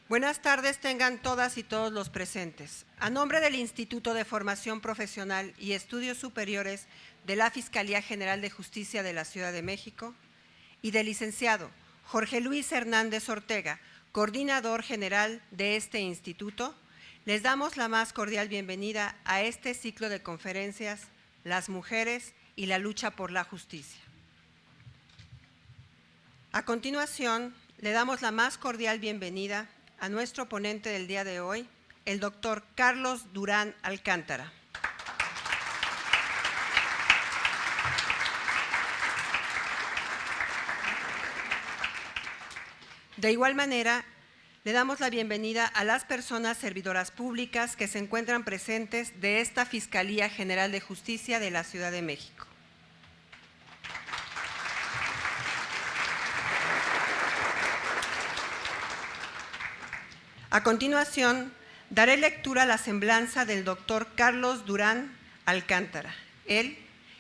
Buenas tardes tengan todas y todos los presentes. A nombre del Instituto de Formación Profesional y Estudios Superiores de la Fiscalía General de Justicia de la Ciudad de México y del licenciado Jorge Luis Hernández Ortega, coordinador general de este instituto, les damos la más cordial bienvenida a este ciclo de conferencias Las mujeres y la lucha por la justicia. A continuación, le damos la más cordial bienvenida a nuestro ponente del día de hoy, el doctor Carlos Durán Alcántara. De igual manera, le damos la bienvenida a las personas servidoras públicas que se encuentran presentes de esta Fiscalía General de Justicia de la Ciudad de México. A continuación, daré lectura a la semblanza del doctor Carlos Durán Alcántara. Él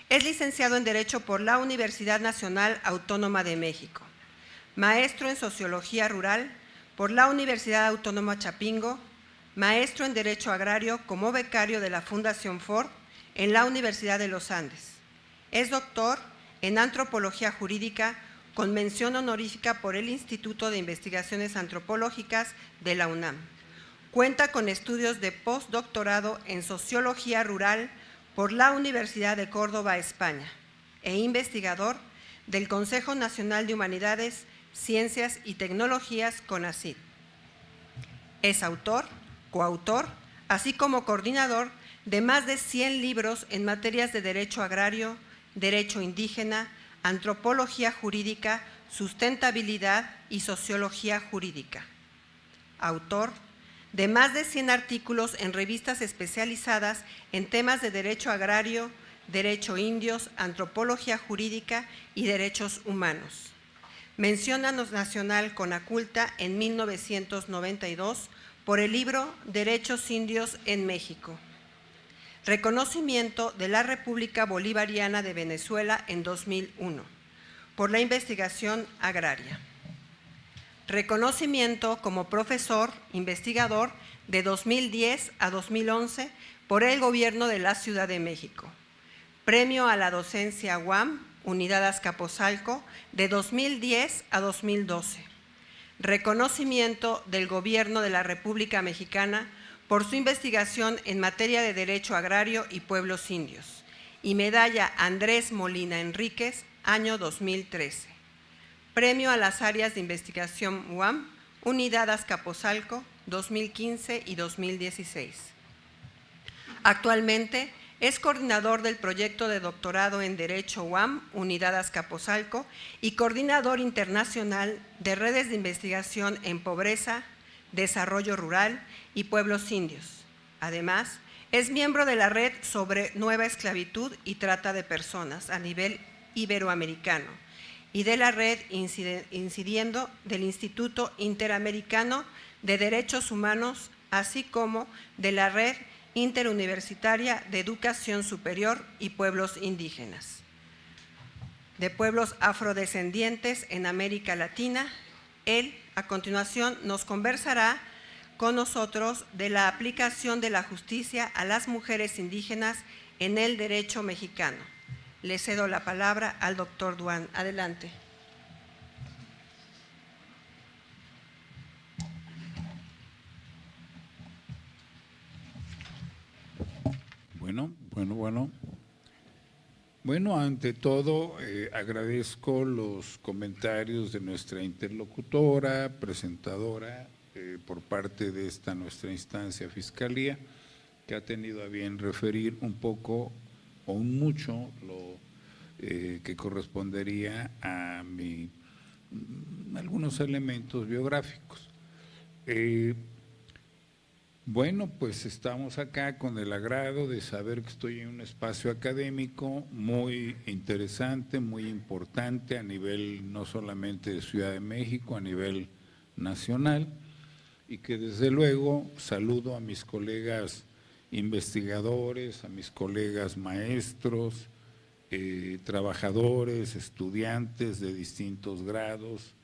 es licenciado en Derecho por la Universidad Nacional Autónoma de México, maestro en Sociología Rural por la Universidad Autónoma Chapingo, maestro en Derecho Agrario como becario de la Fundación Ford en la Universidad de los Andes. Es doctor en Antropología Jurídica con mención honorífica por el Instituto de Investigaciones Antropológicas de la UNAM. Cuenta con estudios de postdoctorado en Sociología Rural por la Universidad de Córdoba, España, e investigador del Consejo Nacional de Humanidades, Ciencias y Tecnologías, CONACYT. Es autor, coautor, así como coordinador de más de 100 libros en materias de derecho agrario, derecho indígena, antropología jurídica, sustentabilidad y sociología jurídica. Autor de más de 100 artículos en revistas especializadas en temas de derecho agrario, derecho indios, antropología jurídica y derechos humanos. Mención nacional Conaculta en 1992 por el libro Derechos Indios en México. Reconocimiento de la República Bolivariana de Venezuela en 2001 por la investigación agraria. Reconocimiento como profesor investigador de 2010 a 2011 por el Gobierno de la Ciudad de México. Premio a la docencia UAM, Unidad Azcapotzalco, de 2010 a 2012. Reconocimiento del Gobierno de la República Mexicana por su investigación en materia de derecho agrario y pueblos indios, y medalla Andrés Molina Enríquez, año 2013. Premio a las áreas de investigación UAM, Unidad Azcapotzalco, 2015 y 2016. Actualmente es coordinador del proyecto de doctorado en Derecho UAM, Unidad Azcapotzalco, y coordinador internacional de redes de investigación en pobreza, desarrollo rural y pueblos indios. Además, es miembro de la Red sobre Nueva Esclavitud y Trata de Personas a nivel iberoamericano y de la Red Incidiendo del Instituto Interamericano de Derechos Humanos, así como de la Red Interuniversitaria de Educación Superior y Pueblos Indígenas, de pueblos afrodescendientes en América Latina. Él, a continuación, nos conversará con nosotros de la aplicación de la justicia a las mujeres indígenas en el derecho mexicano. Le cedo la palabra al doctor Durán. Adelante. Bueno, ante todo agradezco los comentarios de nuestra interlocutora, presentadora, por parte de esta nuestra instancia Fiscalía, que ha tenido a bien referir un poco o un mucho lo que correspondería a algunos elementos biográficos. Bueno, pues estamos acá con el agrado de saber que estoy en un espacio académico muy interesante, muy importante a nivel no solamente de Ciudad de México, a nivel nacional, y que desde luego saludo a mis colegas investigadores, a mis colegas maestros, trabajadores, estudiantes de distintos grados,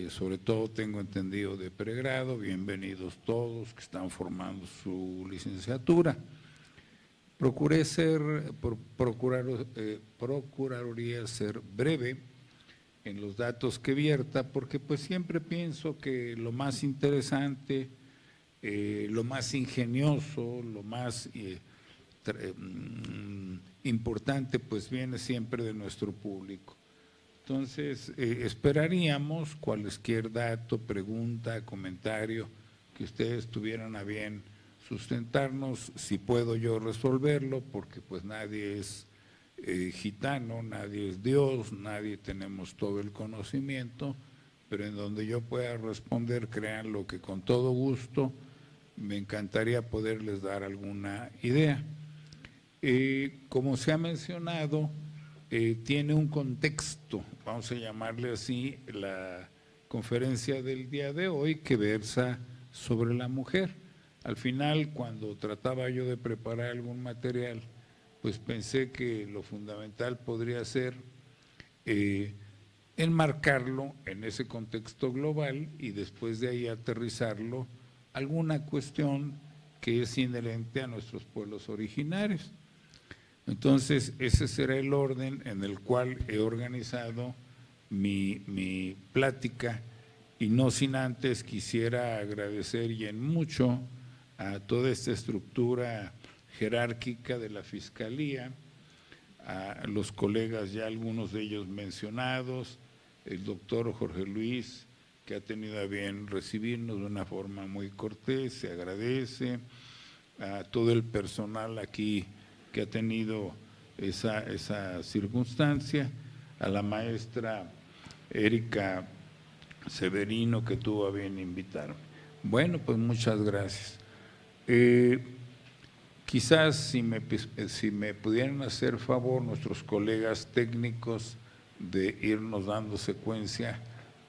sobre todo tengo entendido de pregrado. Bienvenidos todos que están formando su licenciatura. Procuraría ser breve en los datos que vierta, porque pues siempre pienso que lo más interesante, lo más ingenioso, lo más importante pues viene siempre de nuestro público. Entonces esperaríamos cualquier dato, pregunta, comentario que ustedes tuvieran a bien sustentarnos, si puedo yo resolverlo, porque pues nadie es gitano, nadie es Dios, nadie tenemos todo el conocimiento, pero en donde yo pueda responder, créanlo que con todo gusto, me encantaría poderles dar alguna idea. Como se ha mencionado, tiene un contexto, vamos a llamarle así, la conferencia del día de hoy, que versa sobre la mujer. Al final, cuando trataba yo de preparar algún material, pues pensé que lo fundamental podría ser enmarcarlo en ese contexto global y después de ahí aterrizarlo a alguna cuestión que es inherente a nuestros pueblos originarios. Entonces, ese será el orden en el cual he organizado mi plática, y no sin antes quisiera agradecer y en mucho a toda esta estructura jerárquica de la Fiscalía, a los colegas ya algunos de ellos mencionados, el doctor Jorge Luis, que ha tenido a bien recibirnos de una forma muy cortés, se agradece, a todo el personal aquí que ha tenido esa circunstancia, a la maestra Erika Severino, que tuvo a bien invitarme. Bueno, pues muchas gracias. Quizás si me pudieran hacer favor nuestros colegas técnicos de irnos dando secuencia,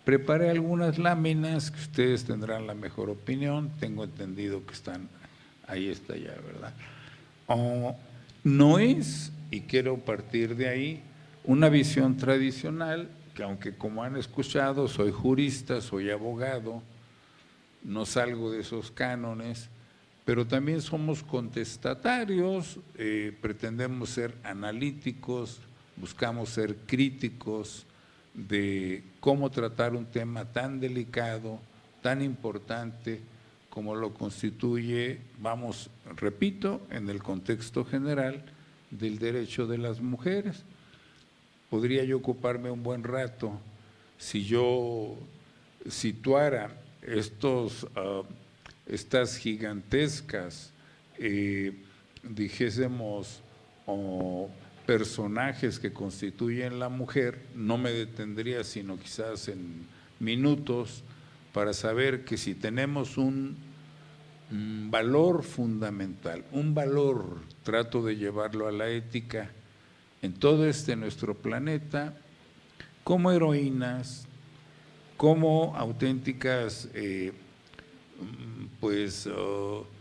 preparé algunas láminas que ustedes tendrán la mejor opinión, tengo entendido que están, ahí está ya, ¿verdad? No es, y quiero partir de ahí, una visión tradicional, que aunque como han escuchado, soy jurista, soy abogado, no salgo de esos cánones, pero también somos contestatarios, pretendemos ser analíticos, buscamos ser críticos de cómo tratar un tema tan delicado, tan importante como lo constituye, vamos, repito, en el contexto general del derecho de las mujeres. Podría yo ocuparme un buen rato si yo situara estas gigantescas, dijésemos, personajes que constituyen la mujer, no me detendría sino quizás en minutos para saber que si tenemos un valor fundamental, un valor, trato de llevarlo a la ética, en todo nuestro planeta, como heroínas, como auténticas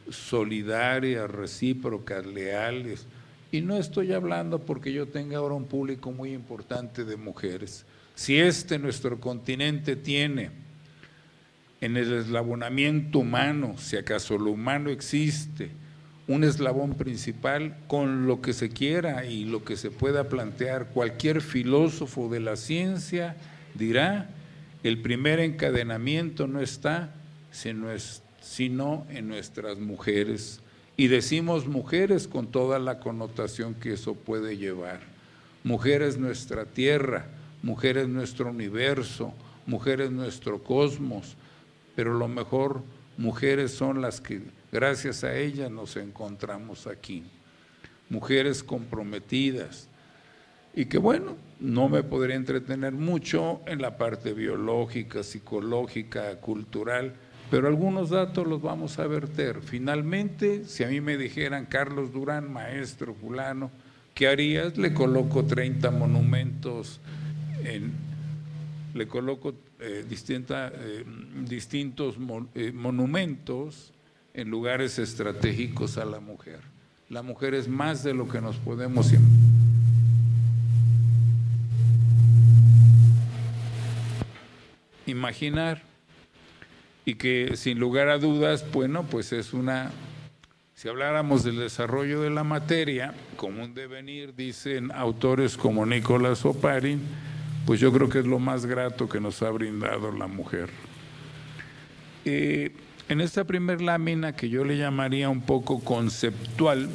solidarias, recíprocas, leales. Y no estoy hablando porque yo tenga ahora un público muy importante de mujeres. Si nuestro continente tiene en el eslabonamiento humano, si acaso lo humano existe, un eslabón principal, con lo que se quiera y lo que se pueda plantear, cualquier filósofo de la ciencia dirá, el primer encadenamiento no está sino en nuestras mujeres. Y decimos mujeres con toda la connotación que eso puede llevar. Mujer es nuestra tierra, mujer es nuestro universo, mujer es nuestro cosmos, pero lo mejor, mujeres son las que gracias a ellas nos encontramos aquí. Mujeres comprometidas y que bueno, no me podré entretener mucho en la parte biológica, psicológica, cultural, pero algunos datos los vamos a verter. Finalmente, si a mí me dijeran, Carlos Durán, maestro fulano, ¿qué harías? Le coloco 30 monumentos, le coloco distintos monumentos en lugares estratégicos a la mujer. La mujer es más de lo que nos podemos imaginar. imaginar y que sin lugar a dudas, bueno, pues es una, si habláramos del desarrollo de la materia como un devenir, dicen autores como Nicolás Oparin, pues yo creo que es lo más grato que nos ha brindado la mujer. En esta primer lámina, que yo le llamaría un poco conceptual,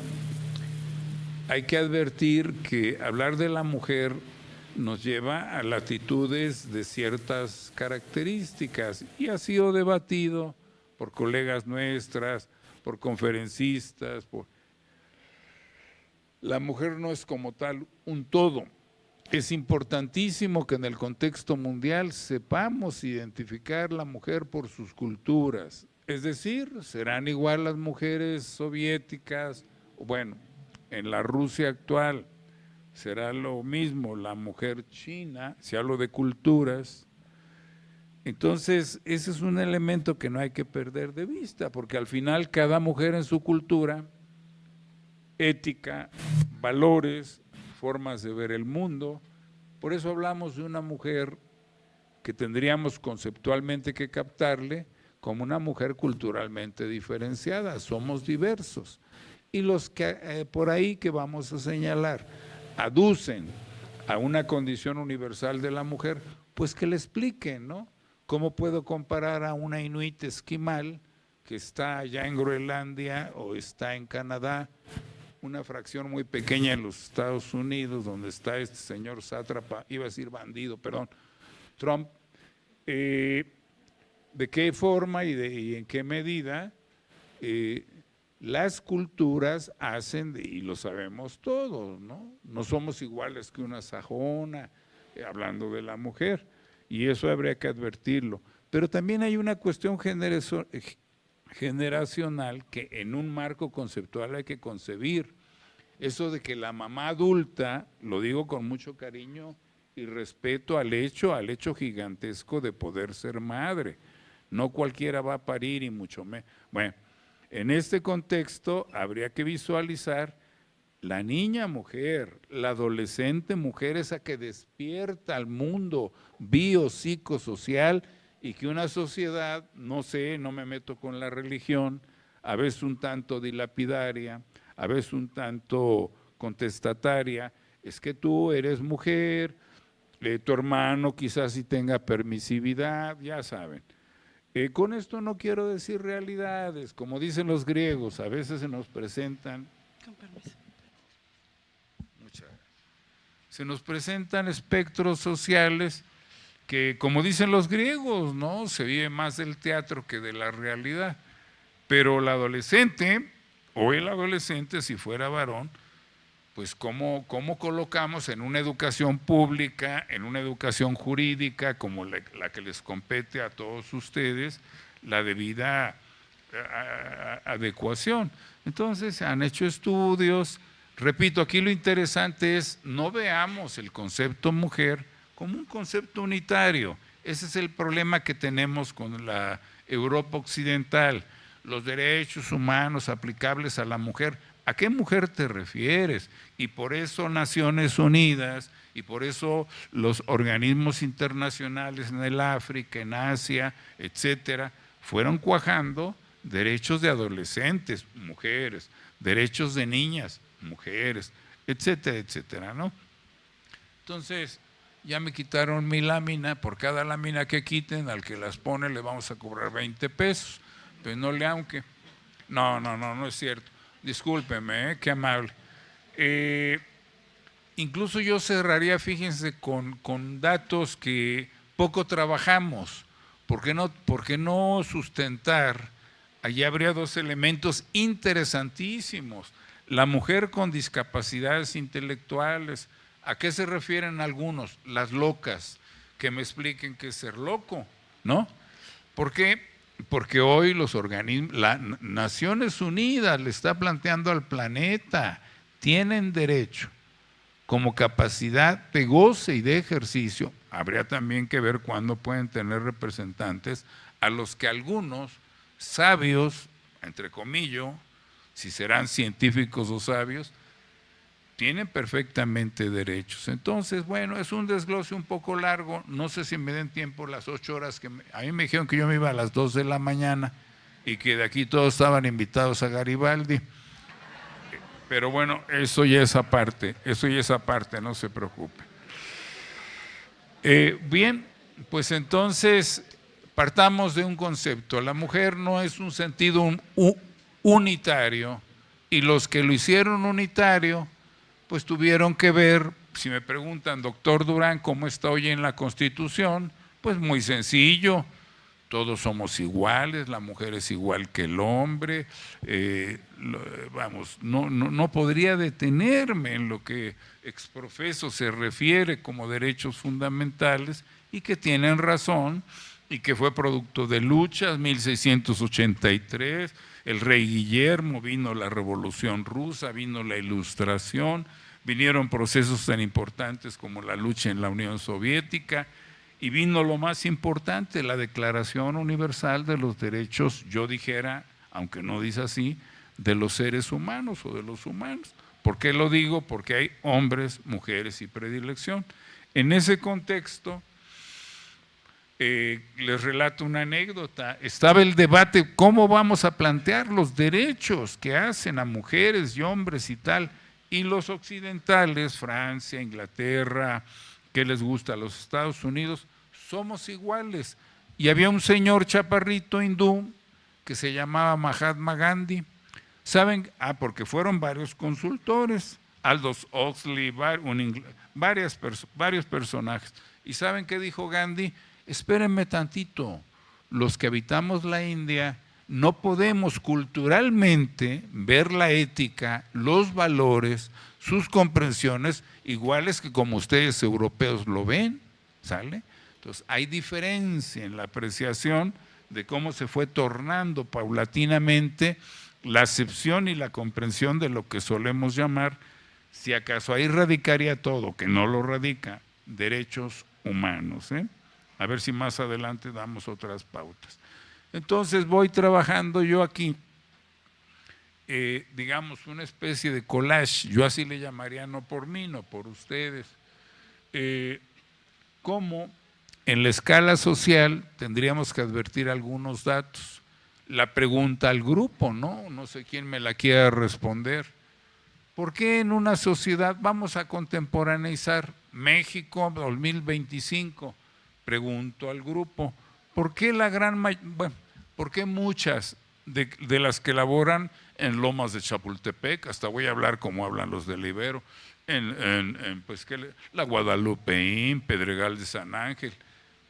hay que advertir que hablar de la mujer nos lleva a latitudes de ciertas características y ha sido debatido por colegas nuestras, por conferencistas. La mujer no es como tal un todo. Es importantísimo que en el contexto mundial sepamos identificar la mujer por sus culturas. Es decir, serán igual las mujeres soviéticas, bueno, en la Rusia actual será lo mismo la mujer china, si hablo de culturas. Entonces, ese es un elemento que no hay que perder de vista, porque al final cada mujer en su cultura, ética, valores, formas de ver el mundo. Por eso hablamos de una mujer que tendríamos conceptualmente que captarle como una mujer culturalmente diferenciada. Somos diversos. Y los que por ahí que vamos a señalar aducen a una condición universal de la mujer, pues que le expliquen, ¿no? ¿Cómo puedo comparar a una inuit esquimal que está allá en Groenlandia o está en Canadá, una fracción muy pequeña en los Estados Unidos, donde está este señor sátrapa, iba a decir bandido, perdón, Trump? ¿De qué forma y en qué medida las culturas hacen, y lo sabemos todos, ¿no? No somos iguales que una sajona, hablando de la mujer, y eso habría que advertirlo. Pero también hay una cuestión generacional que en un marco conceptual hay que concebir. Eso de que la mamá adulta, lo digo con mucho cariño y respeto al hecho gigantesco de poder ser madre. No cualquiera va a parir y mucho menos. Bueno, en este contexto habría que visualizar la niña mujer, la adolescente mujer, esa que despierta al mundo biopsicosocial y que una sociedad, no sé, no me meto con la religión, a veces un tanto dilapidaria, a veces un tanto contestataria, es que tú eres mujer, tu hermano quizás sí tenga permisividad, ya saben. Con esto no quiero decir realidades, como dicen los griegos, a veces se nos presentan, con permiso, se nos presentan espectros sociales que, como dicen los griegos, ¿no? Se vive más del teatro que de la realidad. Pero la adolescente, o el adolescente, si fuera varón, pues ¿cómo colocamos en una educación pública, en una educación jurídica como la que les compete a todos ustedes, la debida adecuación? Entonces, se han hecho estudios. Repito, aquí lo interesante es no veamos el concepto mujer como un concepto unitario. Ese es el problema que tenemos con la Europa occidental. Los derechos humanos aplicables a la mujer. ¿A qué mujer te refieres? Y por eso Naciones Unidas y por eso los organismos internacionales en el África, en Asia, etcétera, fueron cuajando derechos de adolescentes, mujeres, derechos de niñas, mujeres, etcétera, etcétera, ¿no? Entonces, ya me quitaron mi lámina, por cada lámina que quiten, al que las pone le vamos a cobrar 20 pesos, pero no le aunque. No es cierto. Discúlpeme, qué amable. Incluso yo cerraría, fíjense, con datos que poco trabajamos. ¿Por qué no sustentar? Allí habría dos elementos interesantísimos. La mujer con discapacidades intelectuales. ¿A qué se refieren algunos? Las locas. Que me expliquen qué es ser loco, ¿no? ¿Por qué? Porque hoy los organismos, las Naciones Unidas le está planteando al planeta, tienen derecho como capacidad de goce y de ejercicio. Habría también que ver cuándo pueden tener representantes a los que algunos sabios, entre comillas, si serán científicos o sabios, tienen perfectamente derechos. Entonces, bueno, es un desglose un poco largo, no sé si me den tiempo las 8 horas, a mí me dijeron que yo me iba a las 2 de la mañana y que de aquí todos estaban invitados a Garibaldi, pero bueno, eso ya es aparte, no se preocupe. Bien, pues entonces partamos de un concepto, la mujer no es un sentido unitario y los que lo hicieron unitario pues tuvieron que ver, si me preguntan, doctor Durán, ¿cómo está hoy en la Constitución? Pues muy sencillo, todos somos iguales, la mujer es igual que el hombre, vamos, no podría detenerme en lo que exprofeso se refiere como derechos fundamentales y que tienen razón y que fue producto de luchas, 1683, el rey Guillermo, vino la Revolución Rusa, vino la Ilustración, vinieron procesos tan importantes como la lucha en la Unión Soviética y vino lo más importante, la Declaración Universal de los Derechos, yo dijera, aunque no dice así, de los seres humanos o de los humanos. ¿Por qué lo digo? Porque hay hombres, mujeres y predilección. En ese contexto, les relato una anécdota, estaba el debate, ¿cómo vamos a plantear los derechos que hacen a mujeres y hombres y tal? Y los occidentales, Francia, Inglaterra, ¿qué les gusta a los Estados Unidos? Somos iguales. Y había un señor chaparrito hindú que se llamaba Mahatma Gandhi. ¿Saben? Porque fueron varios consultores, Aldous Huxley, varios personajes. ¿Y saben qué dijo Gandhi? Espérenme tantito, los que habitamos la India no podemos culturalmente ver la ética, los valores, sus comprensiones iguales que como ustedes europeos lo ven, ¿sale? Entonces hay diferencia en la apreciación de cómo se fue tornando paulatinamente la acepción y la comprensión de lo que solemos llamar, si acaso ahí radicaría todo, que no lo radica, derechos humanos, ¿eh? A ver si más adelante damos otras pautas. Entonces voy trabajando yo aquí, digamos, una especie de collage, yo así le llamaría, no por mí, no por ustedes, cómo en la escala social tendríamos que advertir algunos datos. La pregunta al grupo, no sé quién me la quiera responder. ¿Por qué en una sociedad vamos a contemporaneizar México 2025? Pregunto al grupo, ¿por qué por qué muchas de las que laboran en Lomas de Chapultepec, hasta voy a hablar como hablan los del Ibero, pues la Guadalupeín, Pedregal de San Ángel,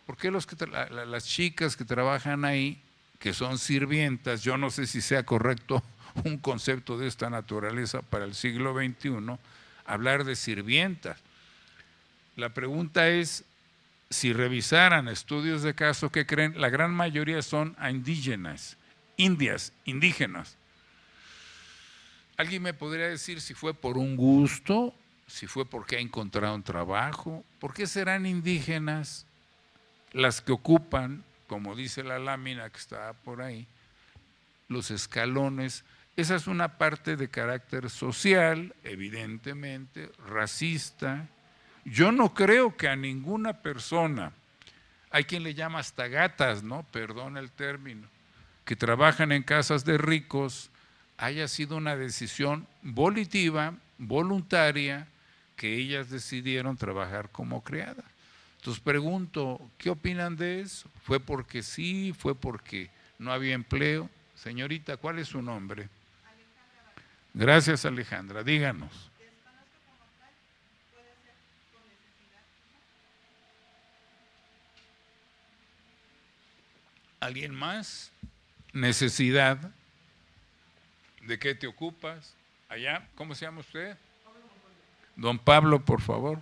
¿por qué las chicas que trabajan ahí, que son sirvientas, yo no sé si sea correcto un concepto de esta naturaleza para el siglo XXI, hablar de sirvientas? La pregunta es, si revisaran estudios de caso, ¿qué creen? La gran mayoría son indígenas. ¿Alguien me podría decir si fue por un gusto, si fue porque ha encontrado un trabajo? ¿Por qué serán indígenas las que ocupan, como dice la lámina que está por ahí, los escalones? Esa es una parte de carácter social, evidentemente, racista. Yo no creo que a ninguna persona, hay quien le llama hasta gatas, ¿no? Perdón el término, que trabajan en casas de ricos, haya sido una decisión volitiva, voluntaria, que ellas decidieron trabajar como criadas. Entonces pregunto, ¿qué opinan de eso? ¿Fue porque sí? ¿Fue porque no había empleo? Señorita, ¿cuál es su nombre? Gracias, Alejandra, díganos. ¿Alguien más? Necesidad. ¿De qué te ocupas? Allá, ¿cómo se llama usted? Don Pablo, por favor.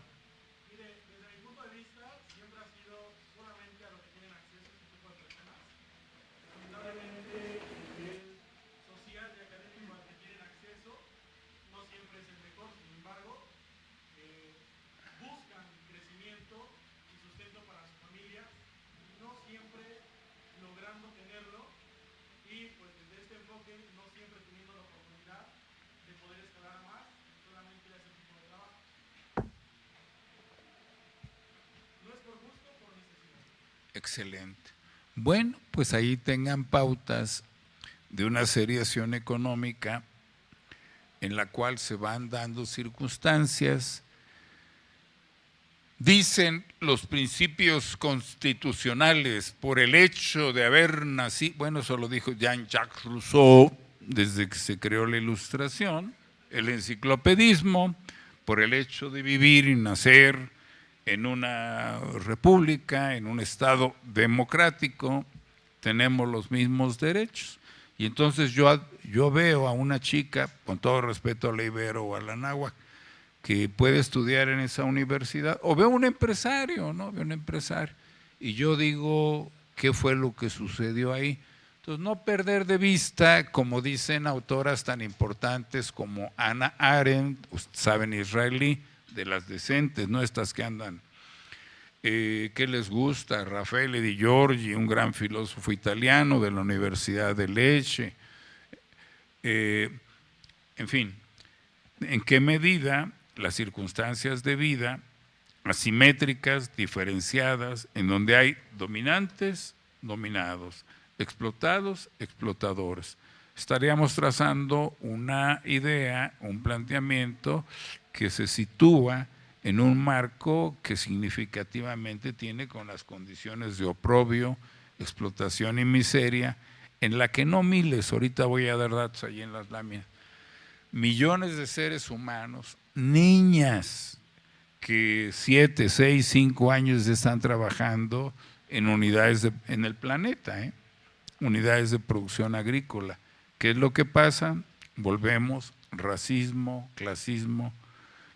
Mire, desde mi punto de vista, siempre ha sido solamente a los que tienen acceso a este tipo de personas. Lamentablemente, el nivel social y académico al que tienen acceso no siempre es el mejor. Sin embargo, buscan crecimiento y sustento para su familia, no siempre logrando tenerlo y pues desde este enfoque no siempre teniendo la oportunidad de poder escalar más, solamente a ese tipo de excelente. Bueno, pues ahí tengan pautas de una seriación económica en la cual se van dando circunstancias. Dicen los principios constitucionales, por el hecho de haber nacido, bueno, eso lo dijo Jean-Jacques Rousseau desde que se creó la Ilustración, el enciclopedismo, por el hecho de vivir y nacer en una república, en un estado democrático, tenemos los mismos derechos. Y entonces yo veo a una chica, con todo respeto a la Ibero o a la Anáhuac, que puede estudiar en esa universidad, o veo un empresario, ¿no? Veo un empresario, y yo digo, ¿qué fue lo que sucedió ahí? Entonces, no perder de vista, como dicen autoras tan importantes como Hannah Arendt, saben, israelí, de las decentes, no estas que andan, ¿qué les gusta? Raffaele Di Giorgi, un gran filósofo italiano de la Universidad de Lecce, en fin, ¿en qué medida las circunstancias de vida asimétricas, diferenciadas, en donde hay dominantes, dominados, explotados, explotadores? Estaríamos trazando una idea, un planteamiento que se sitúa en un marco que significativamente tiene con las condiciones de oprobio, explotación y miseria, en la que no miles, ahorita voy a dar datos allí en las láminas, millones de seres humanos, niñas que 7, 6, 5 años están trabajando en unidades en el planeta, unidades de producción agrícola. ¿Qué es lo que pasa? Volvemos, racismo, clasismo.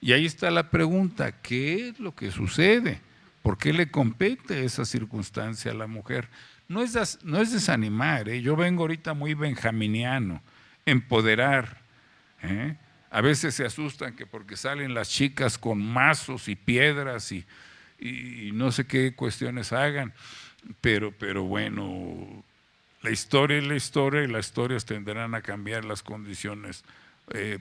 Y ahí está la pregunta, ¿qué es lo que sucede? ¿Por qué le compete esa circunstancia a la mujer? No es desanimar, yo vengo ahorita muy benjaminiano, empoderar. A veces se asustan que porque salen las chicas con mazos y piedras y no sé qué cuestiones hagan, pero bueno, la historia es la historia y las historias tendrán a cambiar las condiciones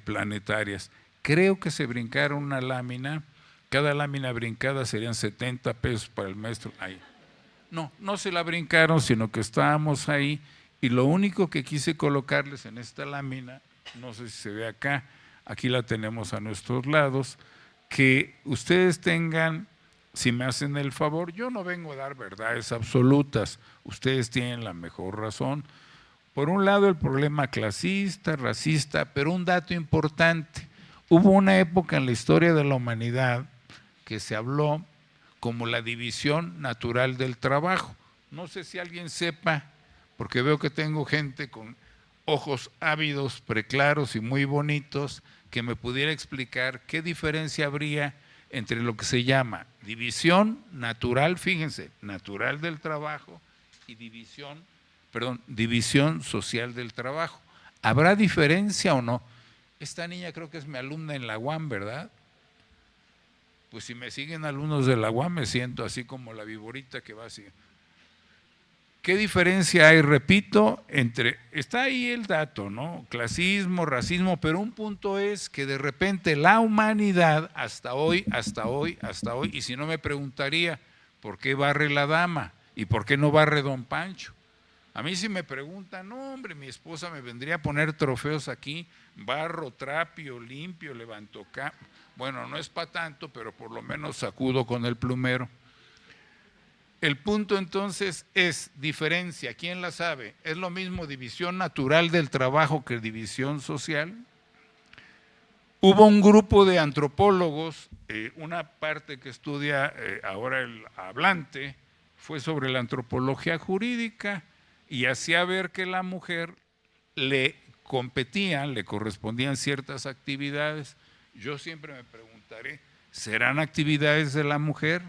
planetarias. Creo que se brincaron una lámina, cada lámina brincada serían 70 pesos para el maestro. Ahí. No se la brincaron, sino que estábamos ahí y lo único que quise colocarles en esta lámina, no sé si se ve acá, aquí la tenemos a nuestros lados, que ustedes tengan, si me hacen el favor, yo no vengo a dar verdades absolutas, ustedes tienen la mejor razón. Por un lado el problema clasista, racista, pero un dato importante, hubo una época en la historia de la humanidad que se habló como la división natural del trabajo. No sé si alguien sepa, porque veo que tengo gente con ojos ávidos, preclaros y muy bonitos, que me pudiera explicar qué diferencia habría entre lo que se llama división natural, fíjense, natural del trabajo y división social del trabajo. ¿Habrá diferencia o no? Esta niña creo que es mi alumna en la UAM, ¿verdad? Pues si me siguen alumnos de la UAM me siento así como la viborita que va así. ¿Qué diferencia hay? Repito, está ahí el dato, ¿no? Clasismo, racismo, pero un punto es que de repente la humanidad hasta hoy, y si no me preguntaría, ¿por qué barre la dama? ¿Y por qué no barre don Pancho? A mí si me preguntan, no hombre, mi esposa me vendría a poner trofeos aquí, barro, trapio, limpio, levanto cama. Bueno, no es para tanto, pero por lo menos sacudo con el plumero. El punto entonces es diferencia, ¿quién la sabe? ¿Es lo mismo división natural del trabajo que división social? Hubo un grupo de antropólogos, una parte que estudia ahora el hablante, fue sobre la antropología jurídica y hacía ver que la mujer le competían, le correspondían ciertas actividades. Yo siempre me preguntaré, ¿serán actividades de la mujer?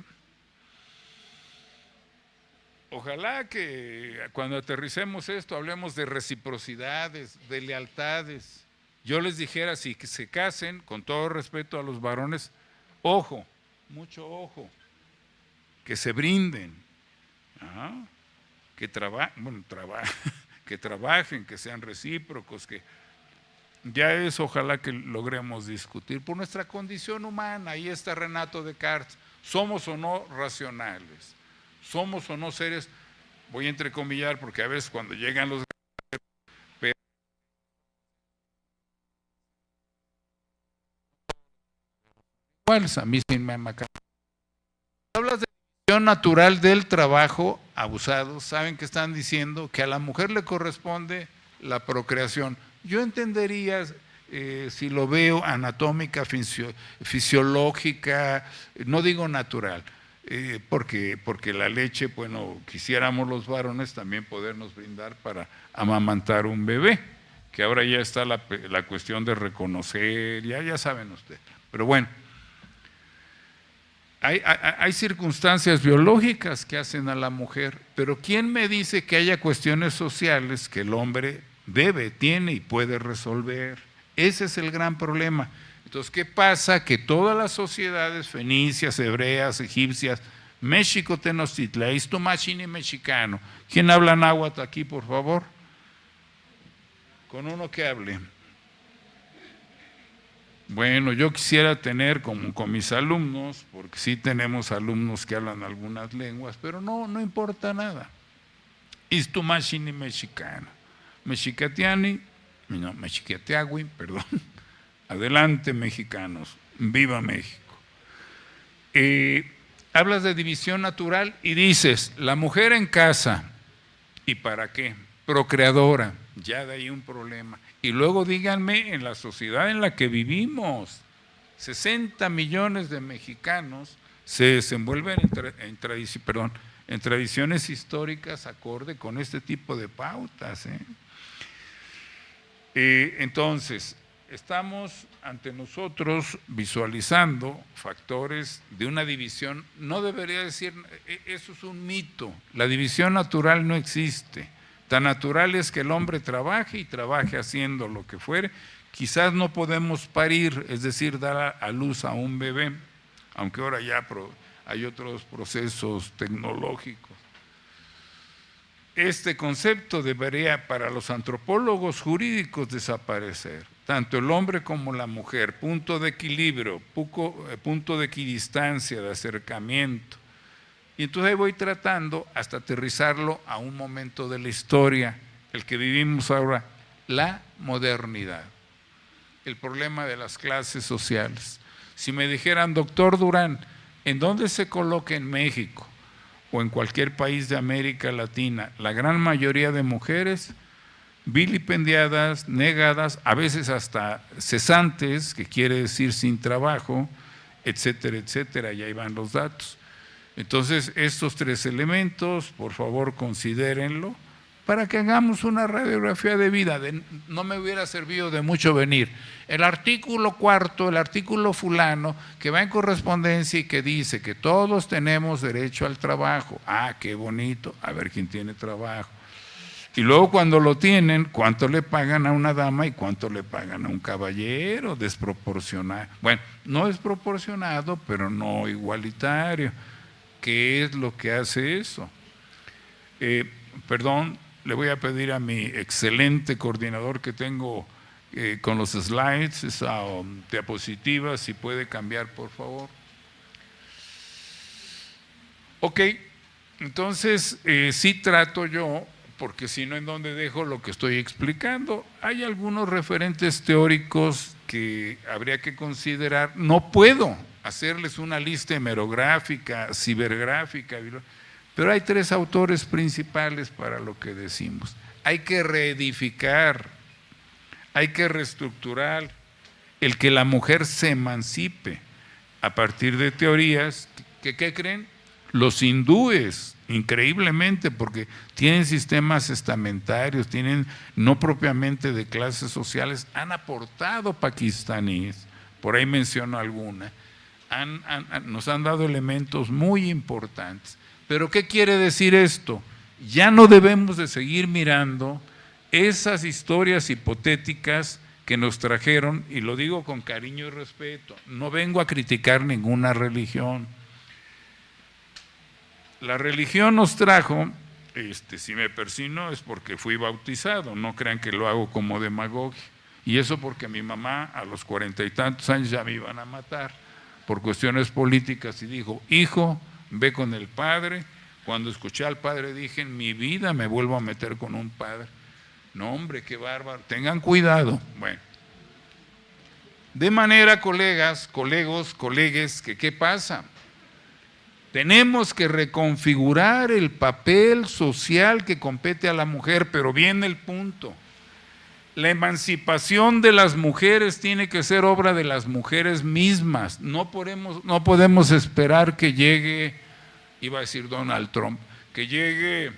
Ojalá que cuando aterricemos esto hablemos de reciprocidades, de lealtades. Yo les dijera, si se casen, con todo respeto a los varones, ojo, mucho ojo, que se brinden, que trabajen, que sean recíprocos, que ya es ojalá que logremos discutir por nuestra condición humana. Ahí está Renato Descartes, ¿somos o no racionales? somos o no seres, voy a entrecomillar porque a veces cuando llegan los a mí sí me maca. Hablas de división natural del trabajo, abusados, saben que están diciendo que a la mujer le corresponde la procreación. Yo entendería, si lo veo anatómica, fisiológica, no digo natural, porque la leche, bueno, quisiéramos los varones también podernos brindar para amamantar un bebé, que ahora ya está la cuestión de reconocer, ya saben ustedes, pero bueno. Hay circunstancias biológicas que hacen a la mujer, pero ¿quién me dice que haya cuestiones sociales que el hombre debe, tiene y puede resolver? Ese es el gran problema. Entonces, ¿qué pasa? Que todas las sociedades fenicias, hebreas, egipcias, México, Tenochtitlan, Istumachini mexicano, ¿quién habla náhuatl aquí, por favor? Con uno que hable. Bueno, yo quisiera tener como con mis alumnos, porque sí tenemos alumnos que hablan algunas lenguas, pero no importa nada. Istumachini mexicano, mexicatiani, no, mexicateagui, perdón. Adelante, mexicanos, viva México. Hablas de división natural y dices, la mujer en casa, ¿y para qué? Procreadora, ya de ahí un problema. Y luego díganme, en la sociedad en la que vivimos, 60 millones de mexicanos se desenvuelven en tradiciones históricas acorde con este tipo de pautas. Entonces, estamos ante nosotros visualizando factores de una división, no debería decir, eso es un mito, la división natural no existe. Tan natural es que el hombre trabaje y trabaje haciendo lo que fuere. Quizás no podemos parir, es decir, dar a luz a un bebé, aunque ahora ya hay otros procesos tecnológicos. Este concepto debería para los antropólogos jurídicos desaparecer. Tanto el hombre como la mujer, punto de equilibrio, punto de equidistancia, de acercamiento. Y entonces ahí voy tratando hasta aterrizarlo a un momento de la historia, el que vivimos ahora, la modernidad, el problema de las clases sociales. Si me dijeran, doctor Durán, ¿en dónde se coloca en México o en cualquier país de América Latina la gran mayoría de mujeres vilipendiadas, negadas, a veces hasta cesantes, que quiere decir sin trabajo, etcétera, etcétera, y ahí van los datos? Entonces, estos tres elementos, por favor, considérenlo para que hagamos una radiografía de vida. No me hubiera servido de mucho venir. El artículo 4, el artículo fulano, que va en correspondencia y que dice que todos tenemos derecho al trabajo. Ah, qué bonito, a ver quién tiene trabajo. Y luego cuando lo tienen, ¿cuánto le pagan a una dama y cuánto le pagan a un caballero? Desproporcionado. Bueno, no es proporcionado, pero no igualitario. ¿Qué es lo que hace eso? Perdón, le voy a pedir a mi excelente coordinador que tengo con los slides, esa diapositiva, si puede cambiar, por favor. Ok, entonces sí trato yo, porque si no, ¿en dónde dejo lo que estoy explicando? Hay algunos referentes teóricos que habría que considerar. No puedo hacerles una lista hemerográfica, cibergráfica, pero hay tres autores principales para lo que decimos. Hay que reedificar, hay que reestructurar el que la mujer se emancipe a partir de teorías que ¿qué creen? Los hindúes, increíblemente, porque tienen sistemas estamentarios, tienen no propiamente de clases sociales, han aportado pakistaníes, por ahí menciono alguna. Nos han dado elementos muy importantes. ¿Pero qué quiere decir esto? Ya no debemos de seguir mirando esas historias hipotéticas que nos trajeron, y lo digo con cariño y respeto, no vengo a criticar ninguna religión. La religión nos trajo, si me persino es porque fui bautizado, no crean que lo hago como demagogia, y eso porque mi mamá a los 40 y tantos años ya me iban a matar por cuestiones políticas y dijo, hijo, ve con el padre, Cuando escuché al padre dije, en mi vida me vuelvo a meter con un padre. No, hombre, qué bárbaro. Tengan cuidado. Bueno. De manera, colegas, colegues, que ¿qué pasa? Tenemos que reconfigurar el papel social que compete a la mujer, pero viene el punto. La emancipación de las mujeres tiene que ser obra de las mujeres mismas. No podemos esperar que llegue, iba a decir Donald Trump, que llegue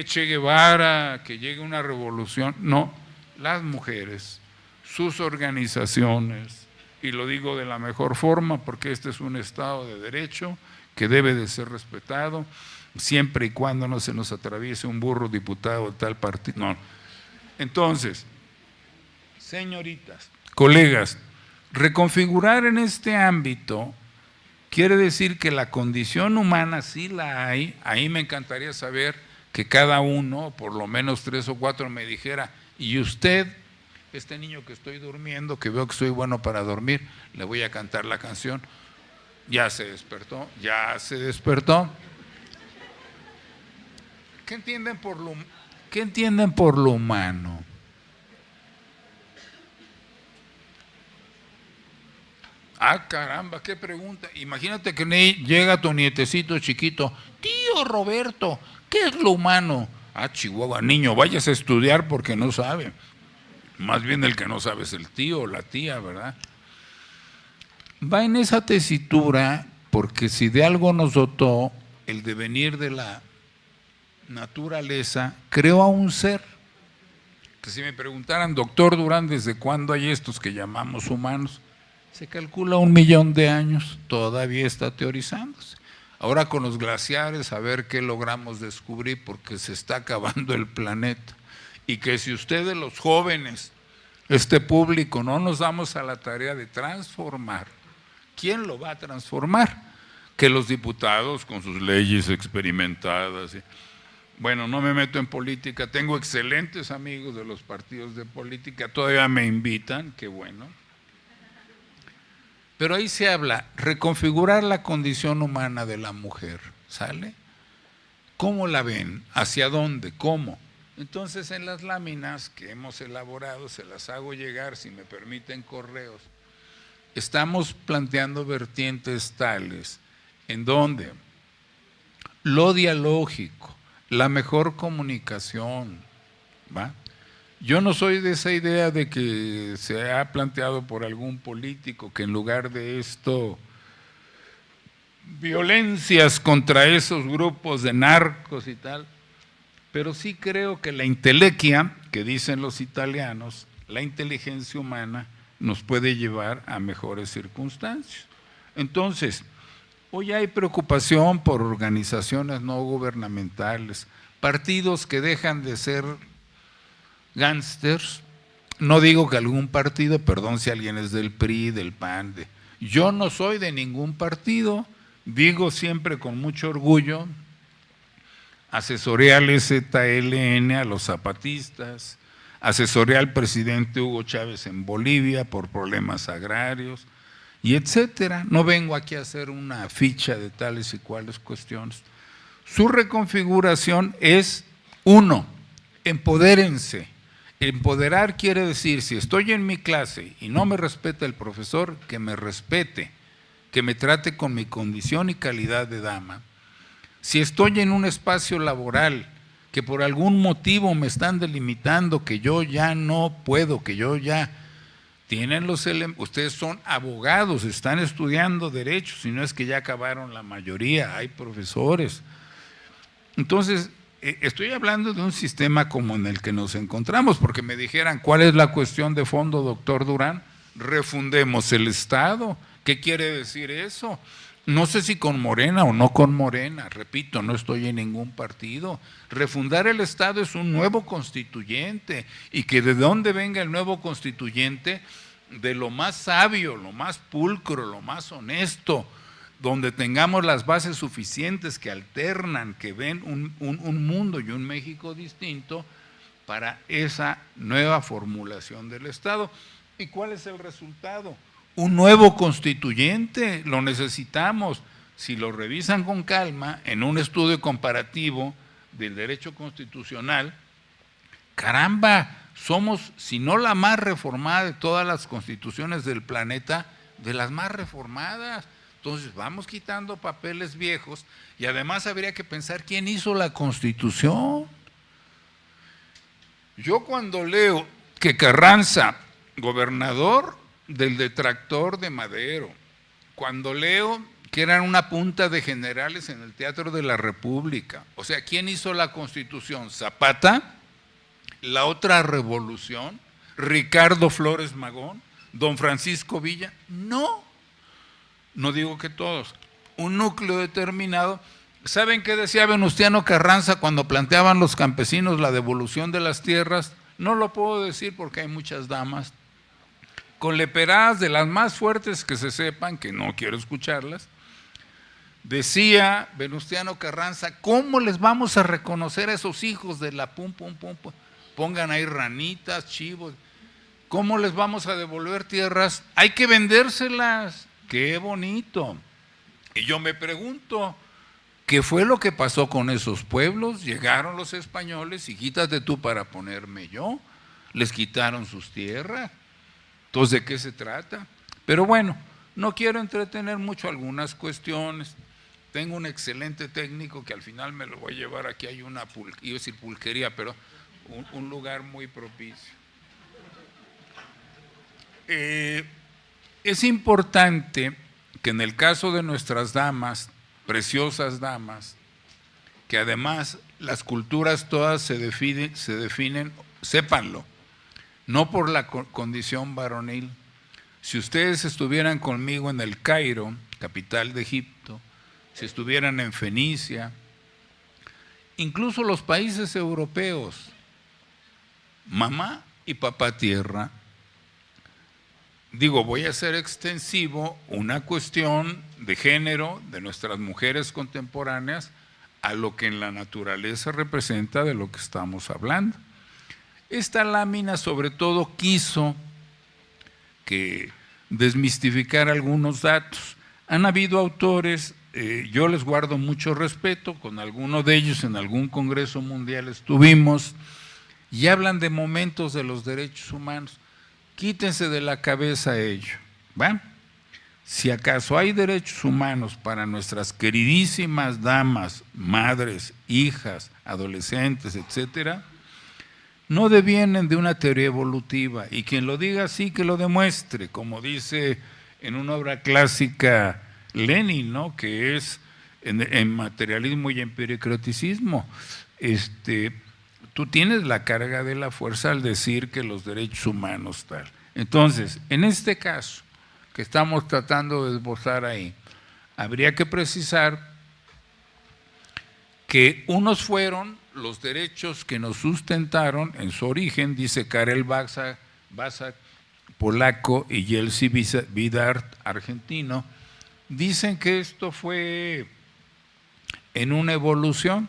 Che Guevara, que llegue una revolución. No, las mujeres, sus organizaciones, y lo digo de la mejor forma porque este es un Estado de Derecho que debe de ser respetado, siempre y cuando no se nos atraviese un burro diputado de tal partido. No. Entonces, señoritas, colegas, reconfigurar en este ámbito quiere decir que la condición humana sí la hay. Ahí me encantaría saber que cada uno, por lo menos 3 o 4, me dijera, y usted, este niño que estoy durmiendo, que veo que soy bueno para dormir, le voy a cantar la canción. Ya se despertó. ¿Qué entienden por lo humano? Ah, caramba, qué pregunta. Imagínate que llega tu nietecito chiquito, tío Roberto, ¿qué es lo humano? Ah, Chihuahua, niño, vayas a estudiar porque no sabe. Más bien el que no sabe es el tío o la tía, ¿verdad? Va en esa tesitura porque si de algo nos dotó el devenir de la naturaleza, creó a un ser. Que si me preguntaran, doctor Durán, ¿desde cuándo hay estos que llamamos humanos? Se calcula 1 millón de años, todavía está teorizándose. Ahora con los glaciares, a ver qué logramos descubrir, porque se está acabando el planeta. Y que si ustedes los jóvenes, este público, no nos damos a la tarea de transformar, ¿quién lo va a transformar? Que los diputados con sus leyes experimentadas. Bueno, no me meto en política, tengo excelentes amigos de los partidos de política, todavía me invitan, qué bueno. Pero ahí se habla, reconfigurar la condición humana de la mujer, ¿sale? ¿Cómo la ven? ¿Hacia dónde? ¿Cómo? Entonces en las láminas que hemos elaborado, se las hago llegar, si me permiten correos, estamos planteando vertientes tales en donde lo dialógico, la mejor comunicación, ¿va? Yo no soy de esa idea de que se ha planteado por algún político que en lugar de esto, violencias contra esos grupos de narcos y tal, pero sí creo que la intelequia, que dicen los italianos, la inteligencia humana nos puede llevar a mejores circunstancias. Entonces, hoy hay preocupación por organizaciones no gubernamentales, partidos que dejan de ser gángsters. No digo que algún partido, perdón si alguien es del PRI, del PAN, yo no soy de ningún partido, digo siempre con mucho orgullo, asesoré al EZLN, a los zapatistas, asesoré al presidente Hugo Chávez en Bolivia por problemas agrarios, y etcétera. No vengo aquí a hacer una ficha de tales y cuales cuestiones. Su reconfiguración es, 1, empodérense. Empoderar quiere decir, si estoy en mi clase y no me respeta el profesor, que me respete, que me trate con mi condición y calidad de dama. Si estoy en un espacio laboral que por algún motivo me están delimitando, que yo ya no puedo, que yo ya… Ustedes son abogados, están estudiando derecho, si no es que ya acabaron la mayoría, hay profesores. Entonces, estoy hablando de un sistema como en el que nos encontramos, porque me dijeran, ¿cuál es la cuestión de fondo, doctor Durán? Refundemos el Estado. ¿Qué quiere decir eso? No sé si con Morena o no con Morena, repito, no estoy en ningún partido. Refundar el Estado es un nuevo constituyente, y que de dónde venga el nuevo constituyente, de lo más sabio, lo más pulcro, lo más honesto, donde tengamos las bases suficientes que alternan, que ven un mundo y un México distinto para esa nueva formulación del Estado. ¿Y cuál es el resultado? Un nuevo constituyente, lo necesitamos. si lo revisan con calma, en un estudio comparativo del derecho constitucional, caramba, somos, si no la más reformada de todas las constituciones del planeta, de las más reformadas. Entonces vamos quitando papeles viejos y además habría que pensar quién hizo la Constitución. Yo cuando leo que Carranza, gobernador del detractor de Madero, cuando leo que eran una punta de generales en el Teatro de la República, o sea, ¿quién hizo la Constitución? ¿Zapata? ¿La otra revolución? ¿Ricardo Flores Magón? ¿Don Francisco Villa? No. No digo que todos, un núcleo determinado. ¿Saben qué decía Venustiano Carranza cuando planteaban los campesinos la devolución de las tierras? No lo puedo decir porque hay muchas damas, con leperadas de las más fuertes que se sepan, que no quiero escucharlas. Decía Venustiano Carranza, ¿cómo les vamos a reconocer a esos hijos de la pum, pum, pum, pum? Pongan ahí ranitas, chivos. ¿Cómo les vamos a devolver tierras? Hay que vendérselas. ¡Qué bonito! Y yo me pregunto, ¿qué fue lo que pasó con esos pueblos? Llegaron los españoles y quítate tú para ponerme yo. Les quitaron sus tierras. Entonces, ¿de qué se trata? Pero bueno, no quiero entretener mucho algunas cuestiones. Tengo un excelente técnico que al final me lo voy a llevar. Aquí hay una, iba a decir pulquería, pero un lugar muy propicio. Es importante que en el caso de nuestras damas, preciosas damas, que además las culturas todas se definen, sépanlo, no por la condición varonil. Si ustedes estuvieran conmigo en el Cairo, capital de Egipto, si estuvieran en Fenicia, incluso los países europeos, mamá y papá tierra. Digo, voy a hacer extensivo una cuestión de género de nuestras mujeres contemporáneas a lo que en la naturaleza representa de lo que estamos hablando. Esta lámina sobre todo quiso que desmistificar algunos datos. Han habido autores, yo les guardo mucho respeto, con alguno de ellos en algún congreso mundial estuvimos, y hablan de momentos de los derechos humanos. Quítense de la cabeza ello, ¿va? Si acaso hay derechos humanos para nuestras queridísimas damas, madres, hijas, adolescentes, etcétera, no devienen de una teoría evolutiva, y quien lo diga así que lo demuestre, como dice en una obra clásica Lenin, ¿no? Que es en materialismo y empiricriticismo. Tú tienes la carga de la fuerza al decir que los derechos humanos tal. Entonces, en este caso que estamos tratando de esbozar ahí, habría que precisar que unos fueron los derechos que nos sustentaron en su origen, dice Karel Vacek, polaco, y Jelsi Vidart, argentino, dicen que esto fue en una evolución,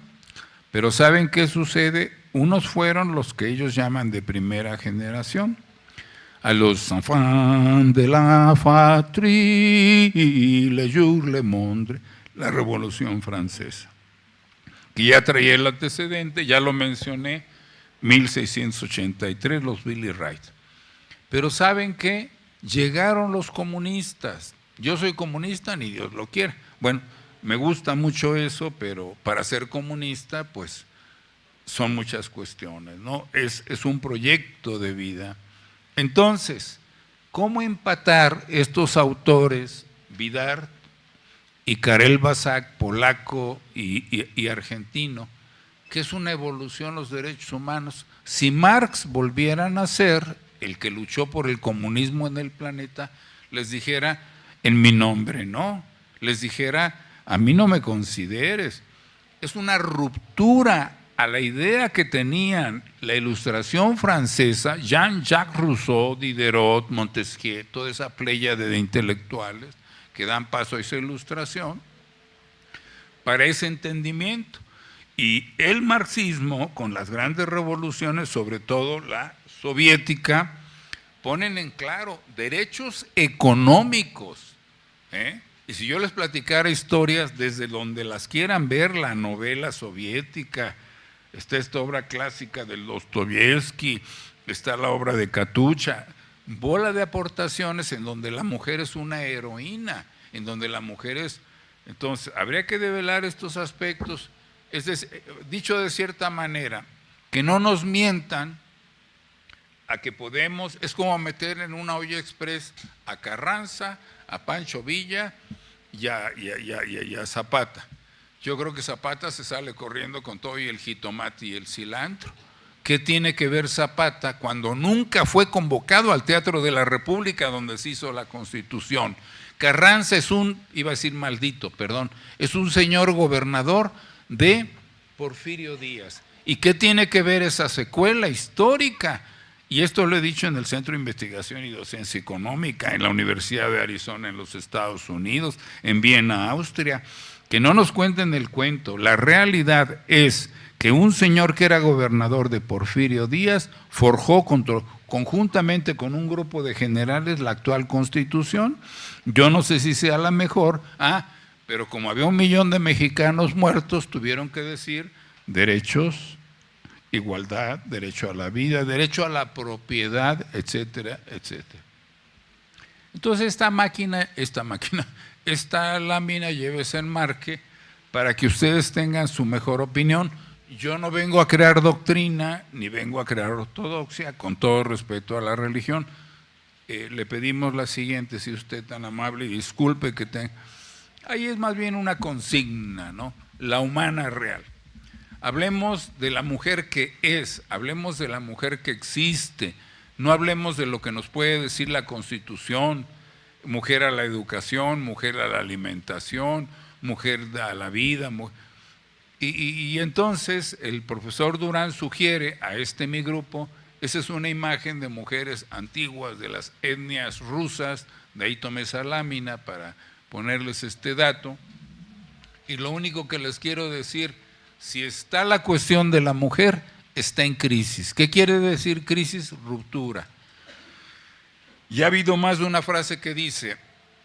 pero ¿saben qué sucede? Unos fueron los que ellos llaman de primera generación, a los enfants de la patrie, le jour le monde, la Revolución Francesa, que ya traía el antecedente, ya lo mencioné, 1683, los Bill of Rights. Pero ¿saben qué? Llegaron los comunistas. Yo soy comunista, ni Dios lo quiera. Bueno, me gusta mucho eso, pero para ser comunista, pues, son muchas cuestiones, ¿no? Es un proyecto de vida. Entonces, ¿cómo empatar estos autores, Vidart y Karel Vacek, polaco y argentino, que es una evolución los derechos humanos? Si Marx volviera a nacer, el que luchó por el comunismo en el planeta, les dijera, en mi nombre, ¿no? Les dijera, a mí no me consideres. Es una ruptura a la idea que tenían la Ilustración francesa, Jean-Jacques Rousseau, Diderot, Montesquieu, toda esa pléyade de intelectuales que dan paso a esa ilustración, para ese entendimiento. Y el marxismo, con las grandes revoluciones, sobre todo la soviética, ponen en claro derechos económicos, Y si yo les platicara historias desde donde las quieran ver, la novela soviética, está esta obra clásica de Dostoyevsky, está la obra de Katucha, bola de aportaciones en donde la mujer es una heroína, en donde la mujer es… Entonces, habría que develar estos aspectos, dicho de cierta manera, que no nos mientan a que podemos, es como meter en una olla express a Carranza, a Pancho Villa y a Zapata. Yo creo que Zapata se sale corriendo con todo y el jitomate y el cilantro. ¿Qué tiene que ver Zapata cuando nunca fue convocado al Teatro de la República donde se hizo la Constitución? Carranza es iba a decir maldito, perdón, es un señor gobernador de Porfirio Díaz. ¿Y qué tiene que ver esa secuela histórica? Y esto lo he dicho en el Centro de Investigación y Docencia Económica, en la Universidad de Arizona en los Estados Unidos, en Viena, Austria, que no nos cuenten el cuento. La realidad es que un señor que era gobernador de Porfirio Díaz forjó conjuntamente con un grupo de generales la actual Constitución. Yo no sé si sea la mejor, pero como había 1 millón de mexicanos muertos, tuvieron que decir derechos, igualdad, derecho a la vida, derecho a la propiedad, etcétera, etcétera. Entonces esta lámina lleva ese enmarque para que ustedes tengan su mejor opinión. Yo no vengo a crear doctrina, ni vengo a crear ortodoxia, con todo respeto a la religión. Le pedimos la siguiente, si usted tan amable, y disculpe que ahí es más bien una consigna, ¿no? La humana real. Hablemos de la mujer que es, hablemos de la mujer que existe, no hablemos de lo que nos puede decir la Constitución, mujer a la educación, mujer a la alimentación, mujer a la vida. Y entonces el profesor Durán sugiere a mi grupo, esa es una imagen de mujeres antiguas de las etnias rusas, de ahí tomé esa lámina para ponerles este dato, y lo único que les quiero decir, si está la cuestión de la mujer, está en crisis. ¿Qué quiere decir crisis? Ruptura. Ya ha habido más de una frase que dice,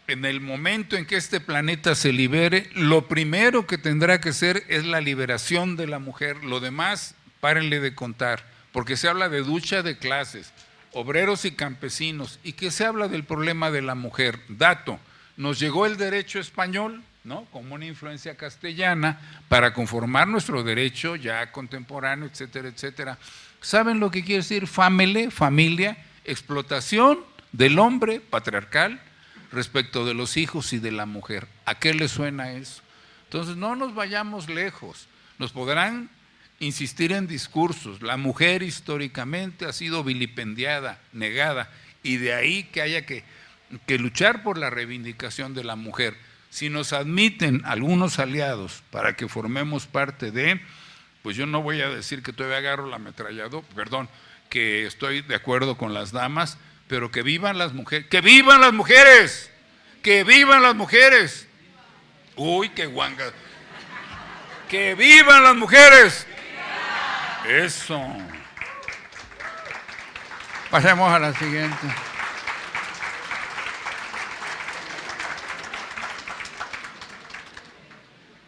en el momento en que este planeta se libere, lo primero que tendrá que ser es la liberación de la mujer. Lo demás, párenle de contar, porque se habla de lucha de clases, obreros y campesinos, y que se habla del problema de la mujer. Dato, nos llegó el derecho español, ¿no?, como una influencia castellana, para conformar nuestro derecho ya contemporáneo, etcétera, etcétera. ¿Saben lo que quiere decir familia, explotación del hombre patriarcal respecto de los hijos y de la mujer? ¿A qué le suena eso? Entonces no nos vayamos lejos, nos podrán insistir en discursos, la mujer históricamente ha sido vilipendiada, negada, y de ahí que haya que luchar por la reivindicación de la mujer. Si nos admiten algunos aliados para que formemos parte de, pues yo no voy a decir que todavía agarro la ametralladora, perdón, que estoy de acuerdo con las damas, pero que vivan las mujeres, ¡que vivan las mujeres! ¡Que vivan las mujeres! ¡Uy, qué guanga! ¡Que vivan las mujeres! Eso. Pasemos a la siguiente.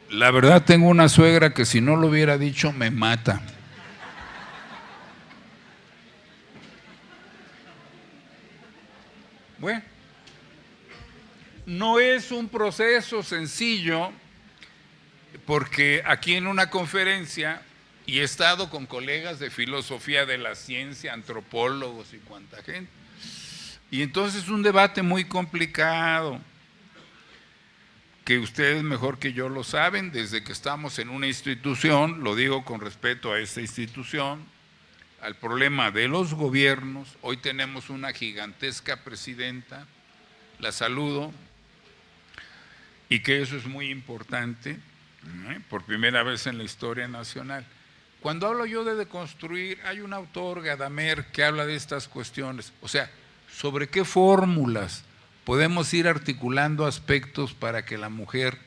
La verdad, tengo una suegra que si no lo hubiera dicho me mata. Bueno, no es un proceso sencillo, porque aquí en una conferencia, y he estado con colegas de filosofía de la ciencia, antropólogos y cuanta gente, y entonces es un debate muy complicado, que ustedes mejor que yo lo saben, desde que estamos en una institución, lo digo con respeto a esta institución, al problema de los gobiernos. Hoy tenemos una gigantesca presidenta, la saludo, y que eso es muy importante, por primera vez en la historia nacional. Cuando hablo yo de deconstruir, hay un autor, Gadamer, que habla de estas cuestiones, o sea, sobre qué fórmulas podemos ir articulando aspectos para que la mujer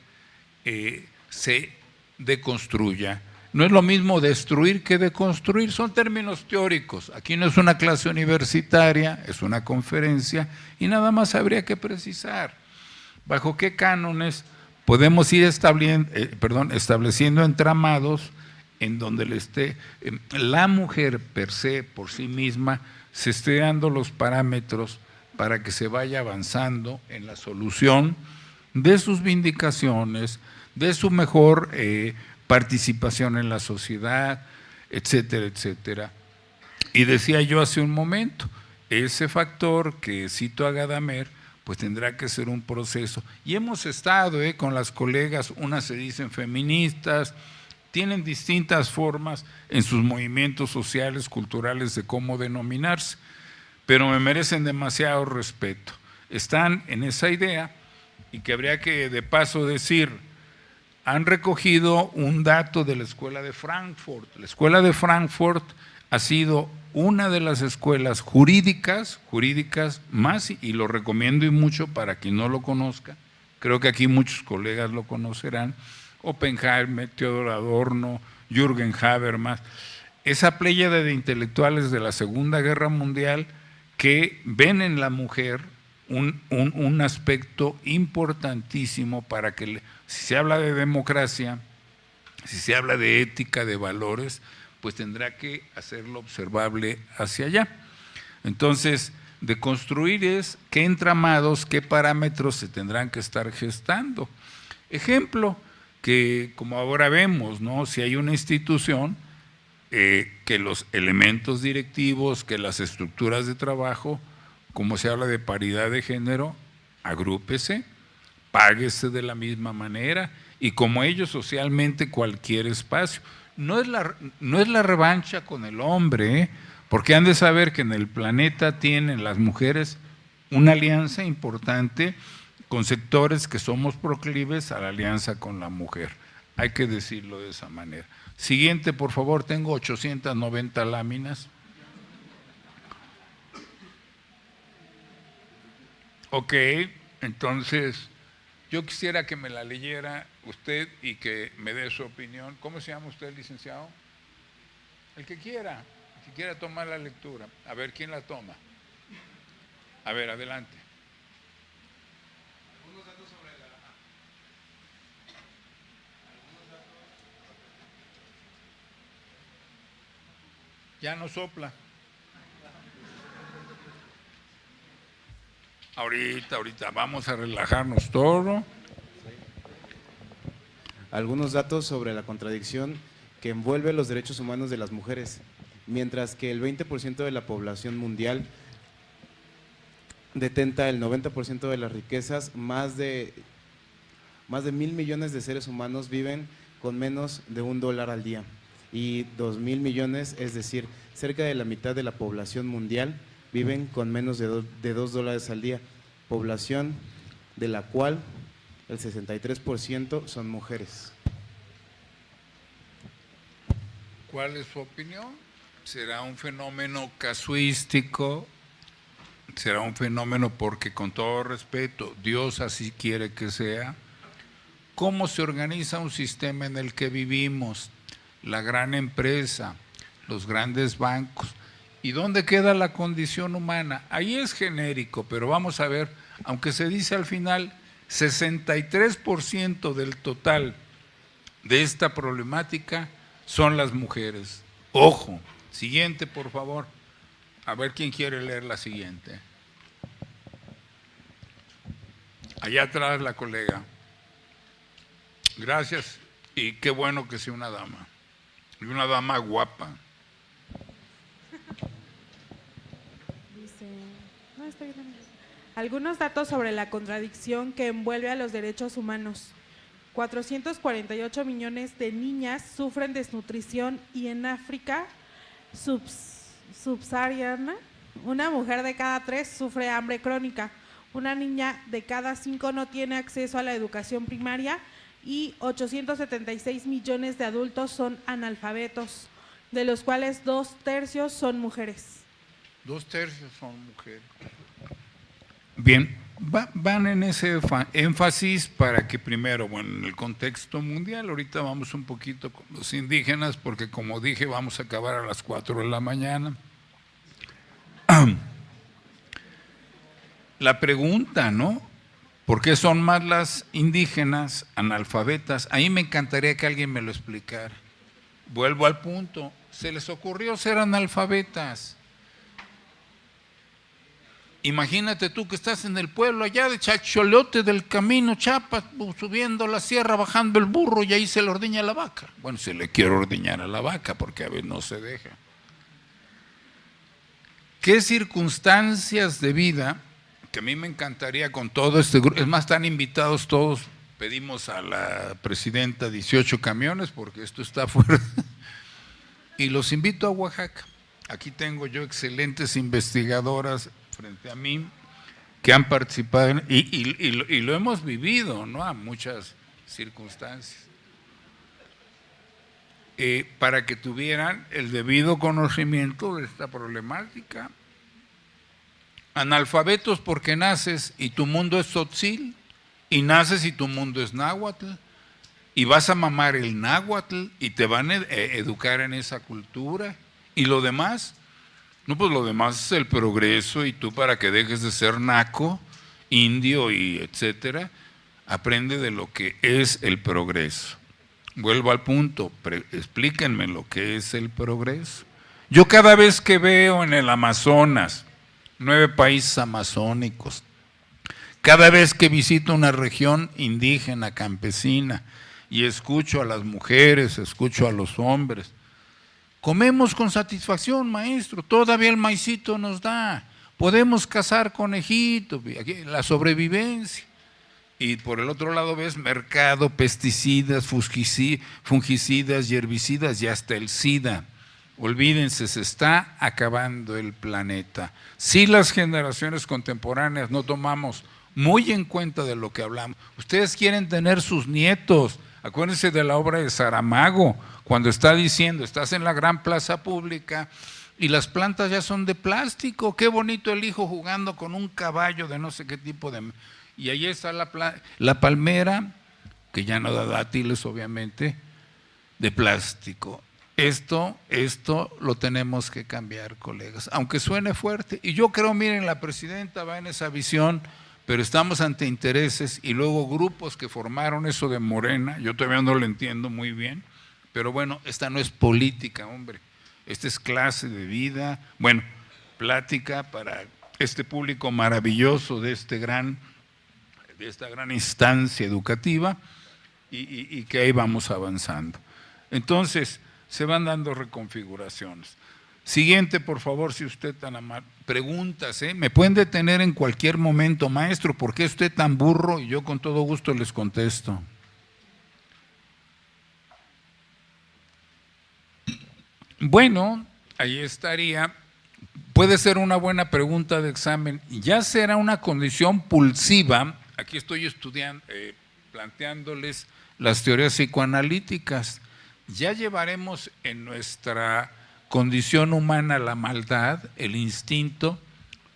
se deconstruya. No es lo mismo destruir que deconstruir, son términos teóricos. Aquí no es una clase universitaria, es una conferencia y nada más habría que precisar. ¿Bajo qué cánones podemos ir estableciendo entramados en donde la mujer per se, por sí misma, se esté dando los parámetros para que se vaya avanzando en la solución de sus vindicaciones, de su mejor participación en la sociedad, etcétera, etcétera? Y decía yo hace un momento, ese factor que cito a Gadamer, pues tendrá que ser un proceso. Y hemos estado con las colegas, unas se dicen feministas, tienen distintas formas en sus movimientos sociales, culturales, de cómo denominarse, pero me merecen demasiado respeto. Están en esa idea, y que habría que de paso decir, han recogido un dato de la Escuela de Frankfurt. La Escuela de Frankfurt ha sido una de las escuelas jurídicas más, y lo recomiendo y mucho para quien no lo conozca, creo que aquí muchos colegas lo conocerán, Oppenheimer, Theodor Adorno, Jürgen Habermas, esa pléyade de intelectuales de la Segunda Guerra Mundial que ven en la mujer un aspecto importantísimo para que, si se habla de democracia, si se habla de ética, de valores, pues tendrá que hacerlo observable hacia allá. Entonces, de construir es qué entramados, qué parámetros se tendrán que estar gestando. Ejemplo, que como ahora vemos, ¿no? Si hay una institución, que los elementos directivos, que las estructuras de trabajo, como se habla de paridad de género, agrúpese, páguese de la misma manera, y como ellos socialmente cualquier espacio. No es la revancha con el hombre, porque han de saber que en el planeta tienen las mujeres una alianza importante con sectores que somos proclives a la alianza con la mujer. Hay que decirlo de esa manera. Siguiente, por favor, tengo 890 láminas. Ok, entonces yo quisiera que me la leyera usted y que me dé su opinión. ¿Cómo se llama usted, licenciado? El que quiera tomar la lectura. A ver, ¿quién la toma? A ver, adelante. Algunos datos sobre la... Ya no sopla. Ahorita, vamos a relajarnos todo. Algunos datos sobre la contradicción que envuelve los derechos humanos de las mujeres. Mientras que el 20% de la población mundial detenta el 90% de las riquezas, más de 1.000 millones de seres humanos viven con menos de $1 al día. Y 2.000 millones, es decir, cerca de la mitad de la población mundial, viven con menos de $2 al día, población de la cual el 63% son mujeres. ¿Cuál es su opinión? ¿Será un fenómeno casuístico? ¿Será un fenómeno porque, con todo respeto, Dios así quiere que sea? ¿Cómo se organiza un sistema en el que vivimos? La gran empresa, los grandes bancos. ¿Y dónde queda la condición humana? Ahí es genérico, pero vamos a ver, aunque se dice al final, 63% del total de esta problemática son las mujeres. Ojo, siguiente, por favor. A ver quién quiere leer la siguiente. Allá atrás la colega. Gracias, y qué bueno que sea una dama. Y una dama guapa. Algunos datos sobre la contradicción que envuelve a los derechos humanos. 448 millones de niñas sufren desnutrición y en África subsahariana, una mujer de cada 3 sufre hambre crónica, una niña de cada 5 no tiene acceso a la educación primaria y 876 millones de adultos son analfabetos, de los cuales 2/3 son mujeres. 2/3 son mujeres. Bien, van en ese énfasis para que primero, bueno, en el contexto mundial, ahorita vamos un poquito con los indígenas, porque como dije, vamos a acabar a las 4 de la mañana. La pregunta, ¿no? ¿Por qué son más las indígenas analfabetas? Ahí me encantaría que alguien me lo explicara. Vuelvo al punto, se les ocurrió ser analfabetas. Imagínate tú que estás en el pueblo allá de Chacholote del Camino, Chiapas, subiendo la sierra, bajando el burro y ahí se le ordeña la vaca. Bueno, se le quiere ordeñar a la vaca porque a veces no se deja. ¿Qué circunstancias de vida? Que a mí me encantaría con todo este grupo, es más, están invitados todos, pedimos a la presidenta 18 camiones porque esto está fuera, y los invito a Oaxaca. Aquí tengo yo excelentes investigadoras frente a mí que han participado y lo hemos vivido, ¿no? A muchas circunstancias. Para que tuvieran el debido conocimiento de esta problemática. Analfabetos porque naces y tu mundo es tzotzil, y naces y tu mundo es náhuatl, y vas a mamar el náhuatl y te van a educar en esa cultura, y lo demás, no, pues lo demás es el progreso, y tú para que dejes de ser naco, indio y etcétera, aprende de lo que es el progreso. Vuelvo al punto, explíquenme lo que es el progreso. Yo cada vez que veo en el Amazonas, 9 países amazónicos, cada vez que visito una región indígena, campesina, y escucho a las mujeres, escucho a los hombres, comemos con satisfacción, maestro, todavía el maicito nos da, podemos cazar conejitos, la sobrevivencia. Y por el otro lado ves mercado, pesticidas, fungicidas y herbicidas y hasta el SIDA. Olvídense, se está acabando el planeta. Si las generaciones contemporáneas no tomamos muy en cuenta de lo que hablamos, ustedes quieren tener sus nietos, acuérdense de la obra de Saramago, cuando está diciendo, estás en la gran plaza pública y las plantas ya son de plástico, qué bonito el hijo jugando con un caballo de no sé qué tipo de... Y ahí está la palmera, que ya no da dátiles obviamente, de plástico. Esto lo tenemos que cambiar, colegas, aunque suene fuerte. Y yo creo, miren, la presidenta va en esa visión, pero estamos ante intereses y luego grupos que formaron eso de Morena, yo todavía no lo entiendo muy bien, pero bueno, esta no es política, hombre, esta es clase de vida, bueno, plática para este público maravilloso de esta gran instancia educativa y que ahí vamos avanzando. Entonces, se van dando reconfiguraciones. Siguiente, por favor, si usted tan amable. Preguntas, me pueden detener en cualquier momento, maestro, ¿por qué usted tan burro? Y yo con todo gusto les contesto. Bueno, ahí estaría. Puede ser una buena pregunta de examen. Ya será una condición pulsiva. Aquí estoy estudiando, planteándoles las teorías psicoanalíticas. Ya llevaremos en nuestra condición humana la maldad, el instinto.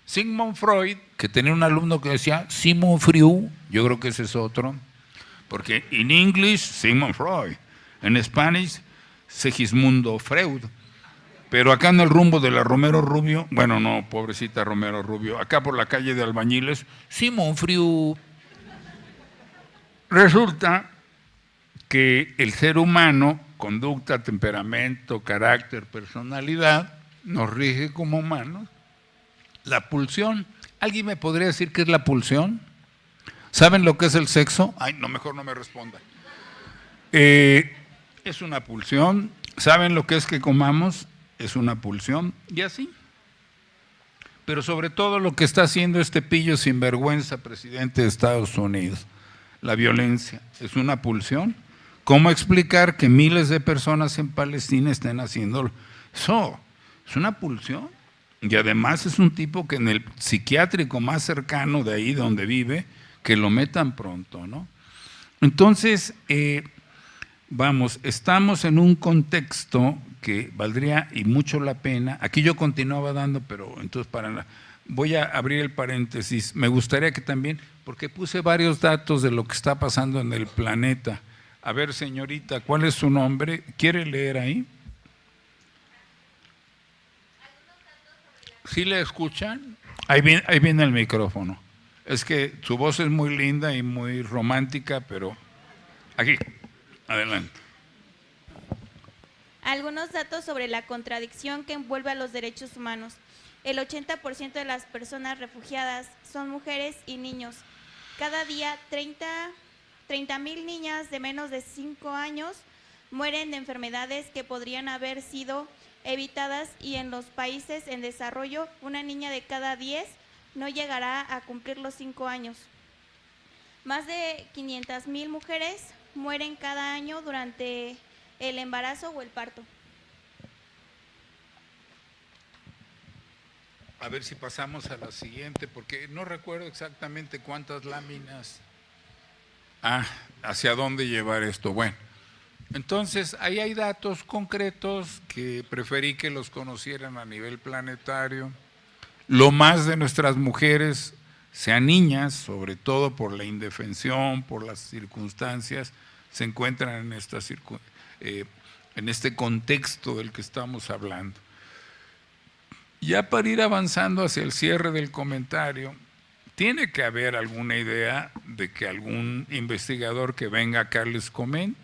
Sigmund Freud, que tenía un alumno que decía Sigmund Freud, yo creo que ese es otro, porque en English Sigmund Freud, en Spanish Segismundo Freud, pero acá en el rumbo de la Romero Rubio, bueno, no, pobrecita Romero Rubio, acá por la calle de Albañiles, Sigmund Freud. Resulta que el ser humano, conducta, temperamento, carácter, personalidad, nos rige como humanos. La pulsión, ¿alguien me podría decir qué es la pulsión? ¿Saben lo que es el sexo? Ay, no, mejor no me responda. Es una pulsión. ¿Saben lo que es que comamos? Es una pulsión. Y así. Pero sobre todo lo que está haciendo este pillo sinvergüenza, presidente de Estados Unidos, la violencia, es una pulsión. ¿Cómo explicar que miles de personas en Palestina estén haciendo eso? Es una pulsión. Y además es un tipo que en el psiquiátrico más cercano de ahí donde vive, que lo metan pronto, ¿no? Entonces, vamos, estamos en un contexto que valdría y mucho la pena. Aquí yo continuaba dando, pero entonces voy a abrir el paréntesis. Me gustaría que también, porque puse varios datos de lo que está pasando en el planeta. A ver, señorita, ¿cuál es su nombre? ¿Quiere leer ahí? ¿Sí le escuchan? Ahí viene el micrófono. Es que su voz es muy linda y muy romántica, pero aquí, adelante. Algunos datos sobre la contradicción que envuelve a los derechos humanos. El 80% de las personas refugiadas son mujeres y niños. Cada día 30,000 niñas de menos de 5 años mueren de enfermedades que podrían haber sido evitadas, y en los países en desarrollo una niña de cada 10 no llegará a cumplir los 5 años. Más de 500,000 mujeres mueren cada año durante el embarazo o el parto. A ver si pasamos a la siguiente, porque no recuerdo exactamente cuántas láminas. ¿Hacia dónde llevar esto? Bueno, entonces ahí hay datos concretos que preferí que los conocieran a nivel planetario. Lo más de nuestras mujeres, sean niñas, sobre todo por la indefensión, por las circunstancias, se encuentran en este contexto del que estamos hablando. Ya para ir avanzando hacia el cierre del comentario, tiene que haber alguna idea de que algún investigador que venga acá les comente.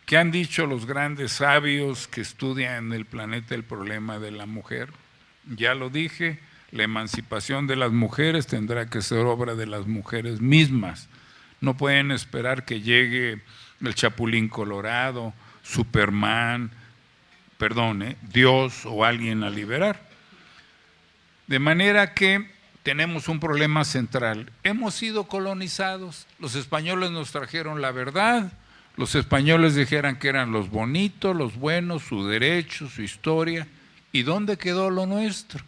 ¿Qué han dicho los grandes sabios que estudian en el planeta el problema de la mujer? Ya lo dije, la emancipación de las mujeres tendrá que ser obra de las mujeres mismas. No pueden esperar que llegue el Chapulín Colorado, Superman, Dios o alguien a liberar. De manera que tenemos un problema central. Hemos sido colonizados, los españoles nos trajeron la verdad, los españoles dijeron que eran los bonitos, los buenos, su derecho, su historia. ¿Y dónde quedó lo nuestro?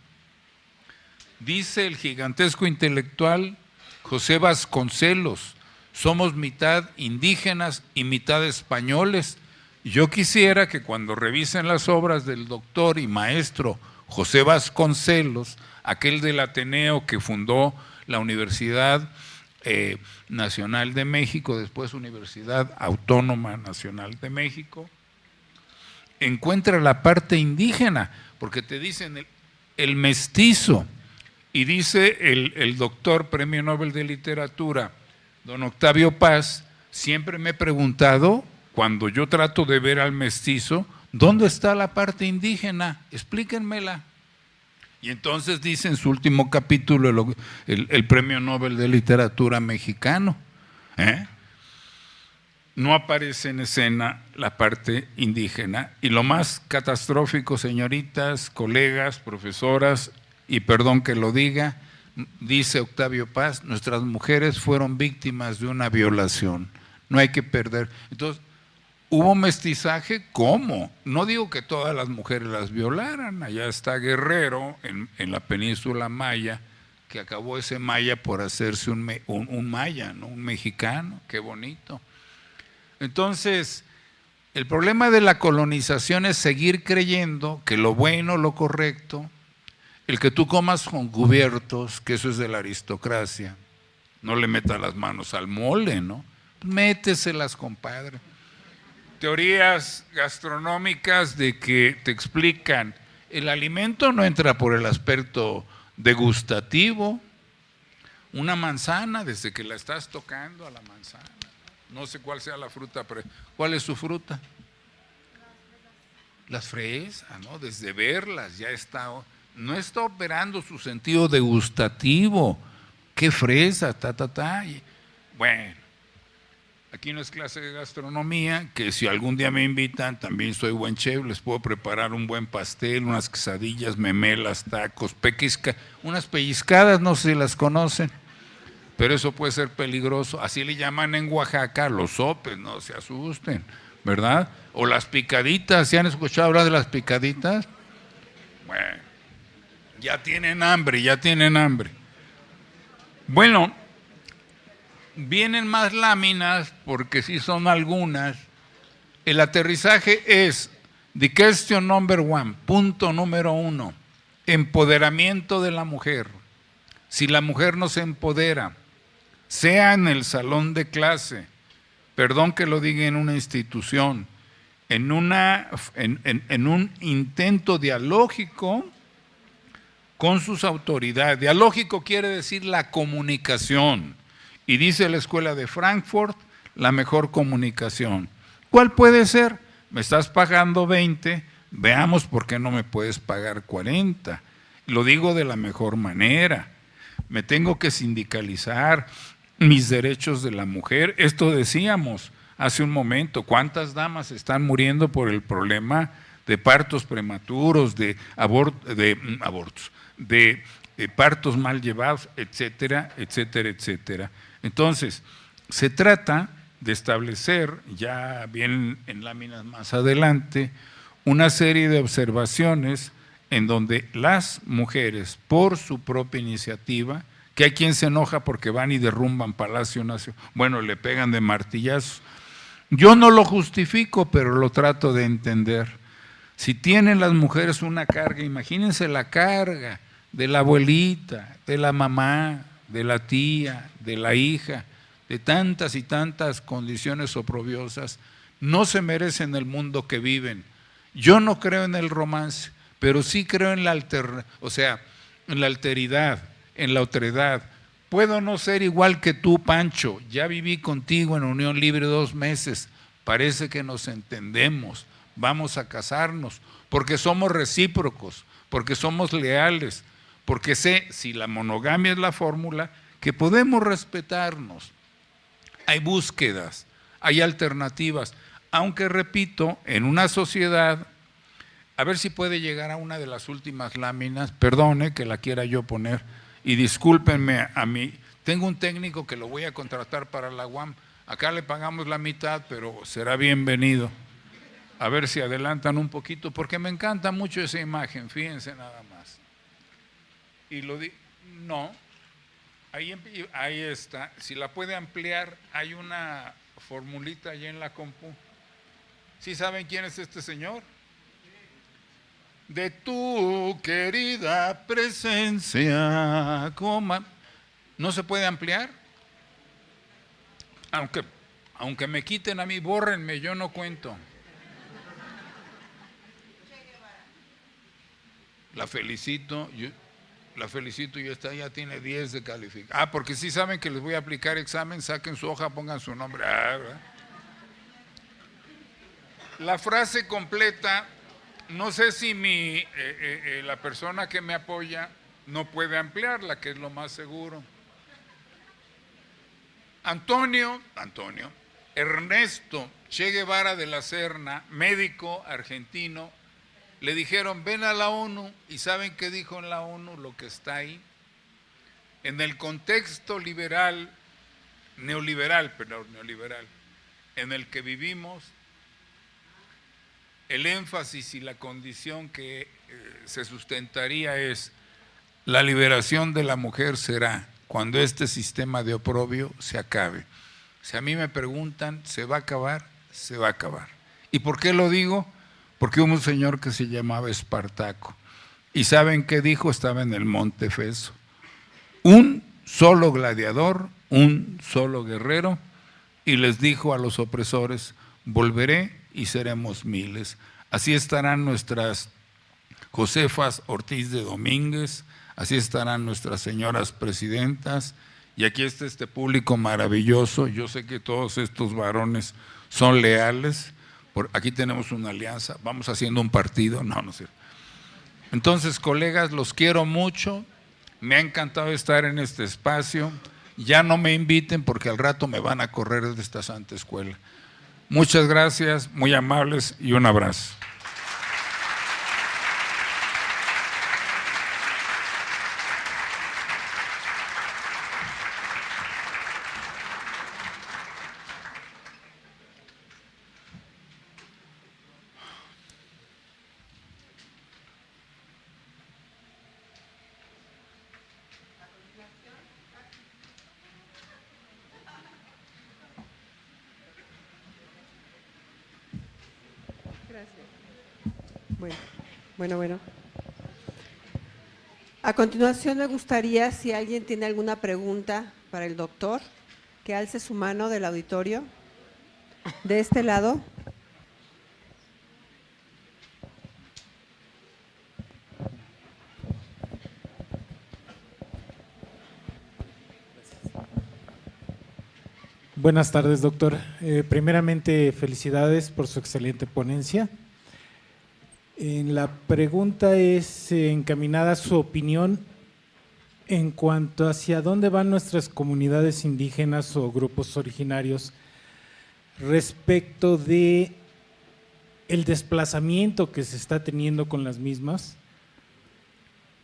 Dice el gigantesco intelectual José Vasconcelos, somos mitad indígenas y mitad españoles. Yo quisiera que cuando revisen las obras del doctor y maestro José Vasconcelos, aquel del Ateneo que fundó la Universidad Nacional de México, después Universidad Autónoma Nacional de México, encuentra la parte indígena, porque te dicen el mestizo, y dice el doctor Premio Nobel de Literatura, don Octavio Paz, siempre me he preguntado, cuando yo trato de ver al mestizo, ¿dónde está la parte indígena? Explíquenmela. Y entonces dice en su último capítulo el Premio Nobel de Literatura mexicano, no aparece en escena la parte indígena. Y lo más catastrófico, señoritas, colegas, profesoras, y perdón que lo diga, dice Octavio Paz, nuestras mujeres fueron víctimas de una violación, no hay que perder. Entonces, ¿hubo mestizaje? ¿Cómo? No digo que todas las mujeres las violaran. Allá está Guerrero, en la península maya, que acabó ese maya por hacerse un maya, ¿no? Un mexicano, qué bonito. Entonces, el problema de la colonización es seguir creyendo que lo bueno, lo correcto, el que tú comas con cubiertos, que eso es de la aristocracia, no le metas las manos al mole, ¿no? Méteselas, compadre. Teorías gastronómicas de que te explican, el alimento no entra por el aspecto degustativo. Una manzana, desde que la estás tocando a la manzana, no sé cuál sea la fruta, pero ¿cuál es su fruta? Las fresas, ¿no? Desde verlas ya está, no está operando su sentido degustativo. ¿Qué fresa? Bueno. Aquí no es clase de gastronomía, que si algún día me invitan, también soy buen chef, les puedo preparar un buen pastel, unas quesadillas, memelas, tacos, unas pellizcadas, no sé si las conocen, pero eso puede ser peligroso. Así le llaman en Oaxaca los sopes, no se asusten, ¿verdad? O las picaditas, ¿sí han escuchado hablar de las picaditas? Bueno, ya tienen hambre. Bueno, vienen más láminas, porque sí son algunas. El aterrizaje es, the question number one, punto número 1, empoderamiento de la mujer. Si la mujer no se empodera, sea en el salón de clase, perdón que lo diga en una institución, en un intento dialógico, con sus autoridades. Dialógico quiere decir la comunicación. Y dice la Escuela de Frankfurt, la mejor comunicación. ¿Cuál puede ser? Me estás pagando 20, veamos por qué no me puedes pagar 40. Lo digo de la mejor manera. Me tengo que sindicalizar, mis derechos de la mujer. Esto decíamos hace un momento, ¿cuántas damas están muriendo por el problema de partos prematuros, de abortos, de partos mal llevados, etcétera, etcétera, etcétera? Entonces, se trata de establecer, ya bien en láminas más adelante, una serie de observaciones en donde las mujeres, por su propia iniciativa, que hay quien se enoja porque van y derrumban Palacio Nacional, bueno, le pegan de martillazos. Yo no lo justifico, pero lo trato de entender. Si tienen las mujeres una carga, imagínense la carga de la abuelita, de la mamá, de la tía, de la hija, de tantas y tantas condiciones oprobiosas, no se merecen el mundo que viven. Yo no creo en el romance, pero sí creo en la en la alteridad, en la otredad. Puedo no ser igual que tú, Pancho, ya viví contigo en unión libre 2 meses, parece que nos entendemos, vamos a casarnos, porque somos recíprocos, porque somos leales, porque sé, si la monogamia es la fórmula, que podemos respetarnos. Hay búsquedas, hay alternativas, aunque repito, en una sociedad, a ver si puede llegar a una de las últimas láminas, perdone que la quiera yo poner, y discúlpenme a mí, tengo un técnico que lo voy a contratar para la UAM, acá le pagamos la mitad, pero será bienvenido. A ver si adelantan un poquito, porque me encanta mucho esa imagen, fíjense nada más. Y no, ahí está, si la puede ampliar, hay una formulita allí en la compu. ¿Sí saben quién es este señor? De tu querida presencia, ¿no se puede ampliar? Aunque me quiten a mí, bórrenme, yo no cuento. La felicito, ya tiene 10 de calificación. Porque sí saben que les voy a aplicar examen, saquen su hoja, pongan su nombre. La frase completa, no sé si la persona que me apoya no puede ampliarla, que es lo más seguro. Antonio Ernesto Che Guevara de la Serna, médico argentino, le dijeron, ven a la ONU, y ¿saben qué dijo en la ONU? Lo que está ahí. En el contexto neoliberal, en el que vivimos, el énfasis y la condición que se sustentaría es la liberación de la mujer será cuando este sistema de oprobio se acabe. Si a mí me preguntan, ¿se va a acabar? Se va a acabar. ¿Y por qué lo digo? Porque hubo un señor que se llamaba Espartaco. ¿Y saben qué dijo? Estaba en el Monte Feso. Un solo gladiador, un solo guerrero, y les dijo a los opresores, volveré y seremos miles. Así estarán nuestras Josefas Ortiz de Domínguez, así estarán nuestras señoras presidentas, y aquí está este público maravilloso. Yo sé que todos estos varones son leales. Aquí tenemos una alianza, vamos haciendo un partido, no sé. Entonces, colegas, los quiero mucho, me ha encantado estar en este espacio, ya no me inviten porque al rato me van a correr de esta santa escuela. Muchas gracias, muy amables y un abrazo. Bueno. A continuación me gustaría, si alguien tiene alguna pregunta para el doctor, que alce su mano del auditorio. De este lado. Buenas tardes, doctor. Primeramente, felicidades por su excelente ponencia. La pregunta es encaminada a su opinión en cuanto hacia dónde van nuestras comunidades indígenas o grupos originarios respecto de el desplazamiento que se está teniendo con las mismas,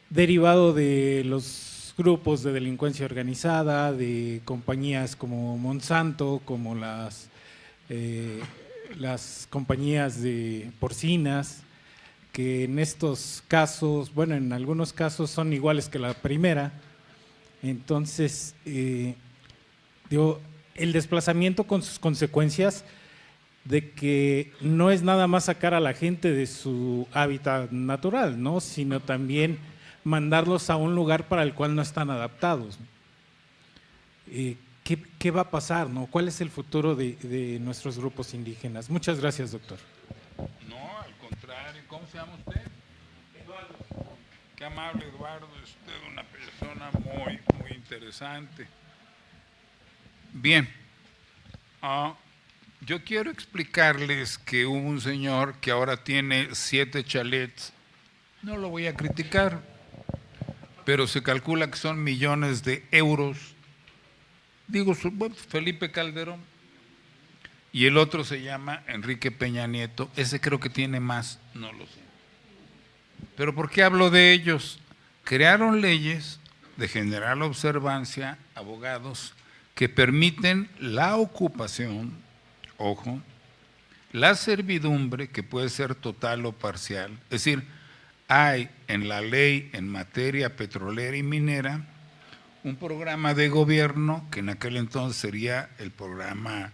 derivado de los grupos de delincuencia organizada, de compañías como Monsanto, como las compañías de porcinas, que en estos casos, bueno, en algunos casos son iguales que la primera. Entonces, digo, el desplazamiento con sus consecuencias de que no es nada más sacar a la gente de su hábitat natural, ¿no?, sino también mandarlos a un lugar para el cual no están adaptados. ¿Qué va a pasar, no? ¿Cuál es el futuro de nuestros grupos indígenas? Muchas gracias, doctor. No, al contrario. ¿Cómo se llama usted? Eduardo. Qué amable, Eduardo. Es usted una persona muy, muy interesante. Bien. Yo quiero explicarles que hubo un señor que ahora tiene 7 chalets. No lo voy a criticar, pero se calcula que son millones de euros. Digo, Felipe Calderón. Y el otro se llama Enrique Peña Nieto. Ese creo que tiene más, no lo sé. Pero ¿por qué hablo de ellos? Crearon leyes de general observancia, abogados, que permiten la ocupación, ojo, la servidumbre, que puede ser total o parcial. Es decir, hay en la ley en materia petrolera y minera un programa de gobierno que en aquel entonces sería el programa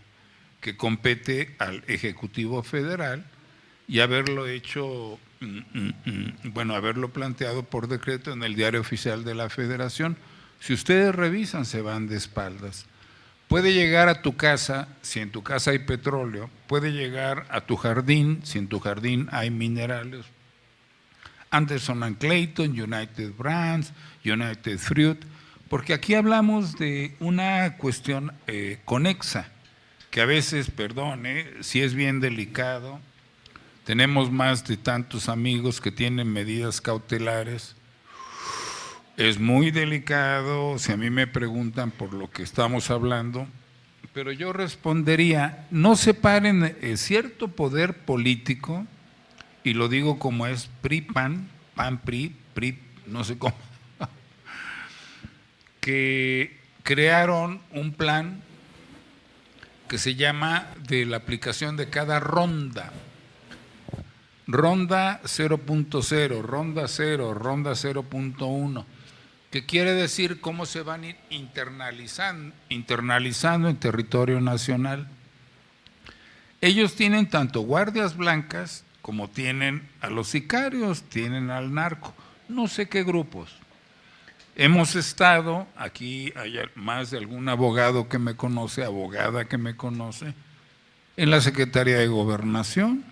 que compete al Ejecutivo Federal, y haberlo hecho, bueno, haberlo planteado por decreto en el Diario Oficial de la Federación. Si ustedes revisan, se van de espaldas. Puede llegar a tu casa, si en tu casa hay petróleo, puede llegar a tu jardín, si en tu jardín hay minerales. Anderson and Clayton, United Brands, United Fruit, porque aquí hablamos de una cuestión conexa, que a veces, perdón, si es bien delicado. Tenemos más de tantos amigos que tienen medidas cautelares. Es muy delicado, si a mí me preguntan por lo que estamos hablando, pero yo respondería, no separen cierto poder político, y lo digo como es, PRI-PAN, PAN-PRI, PRI, no sé cómo, que crearon un plan que se llama de la aplicación de cada ronda. Ronda 0.0, ronda 0, ronda 0.1, que quiere decir cómo se van internalizando en territorio nacional. Ellos tienen tanto guardias blancas como tienen a los sicarios, tienen al narco, no sé qué grupos. Hemos estado, aquí hay más de algún abogado que me conoce, abogada que me conoce, en la Secretaría de Gobernación,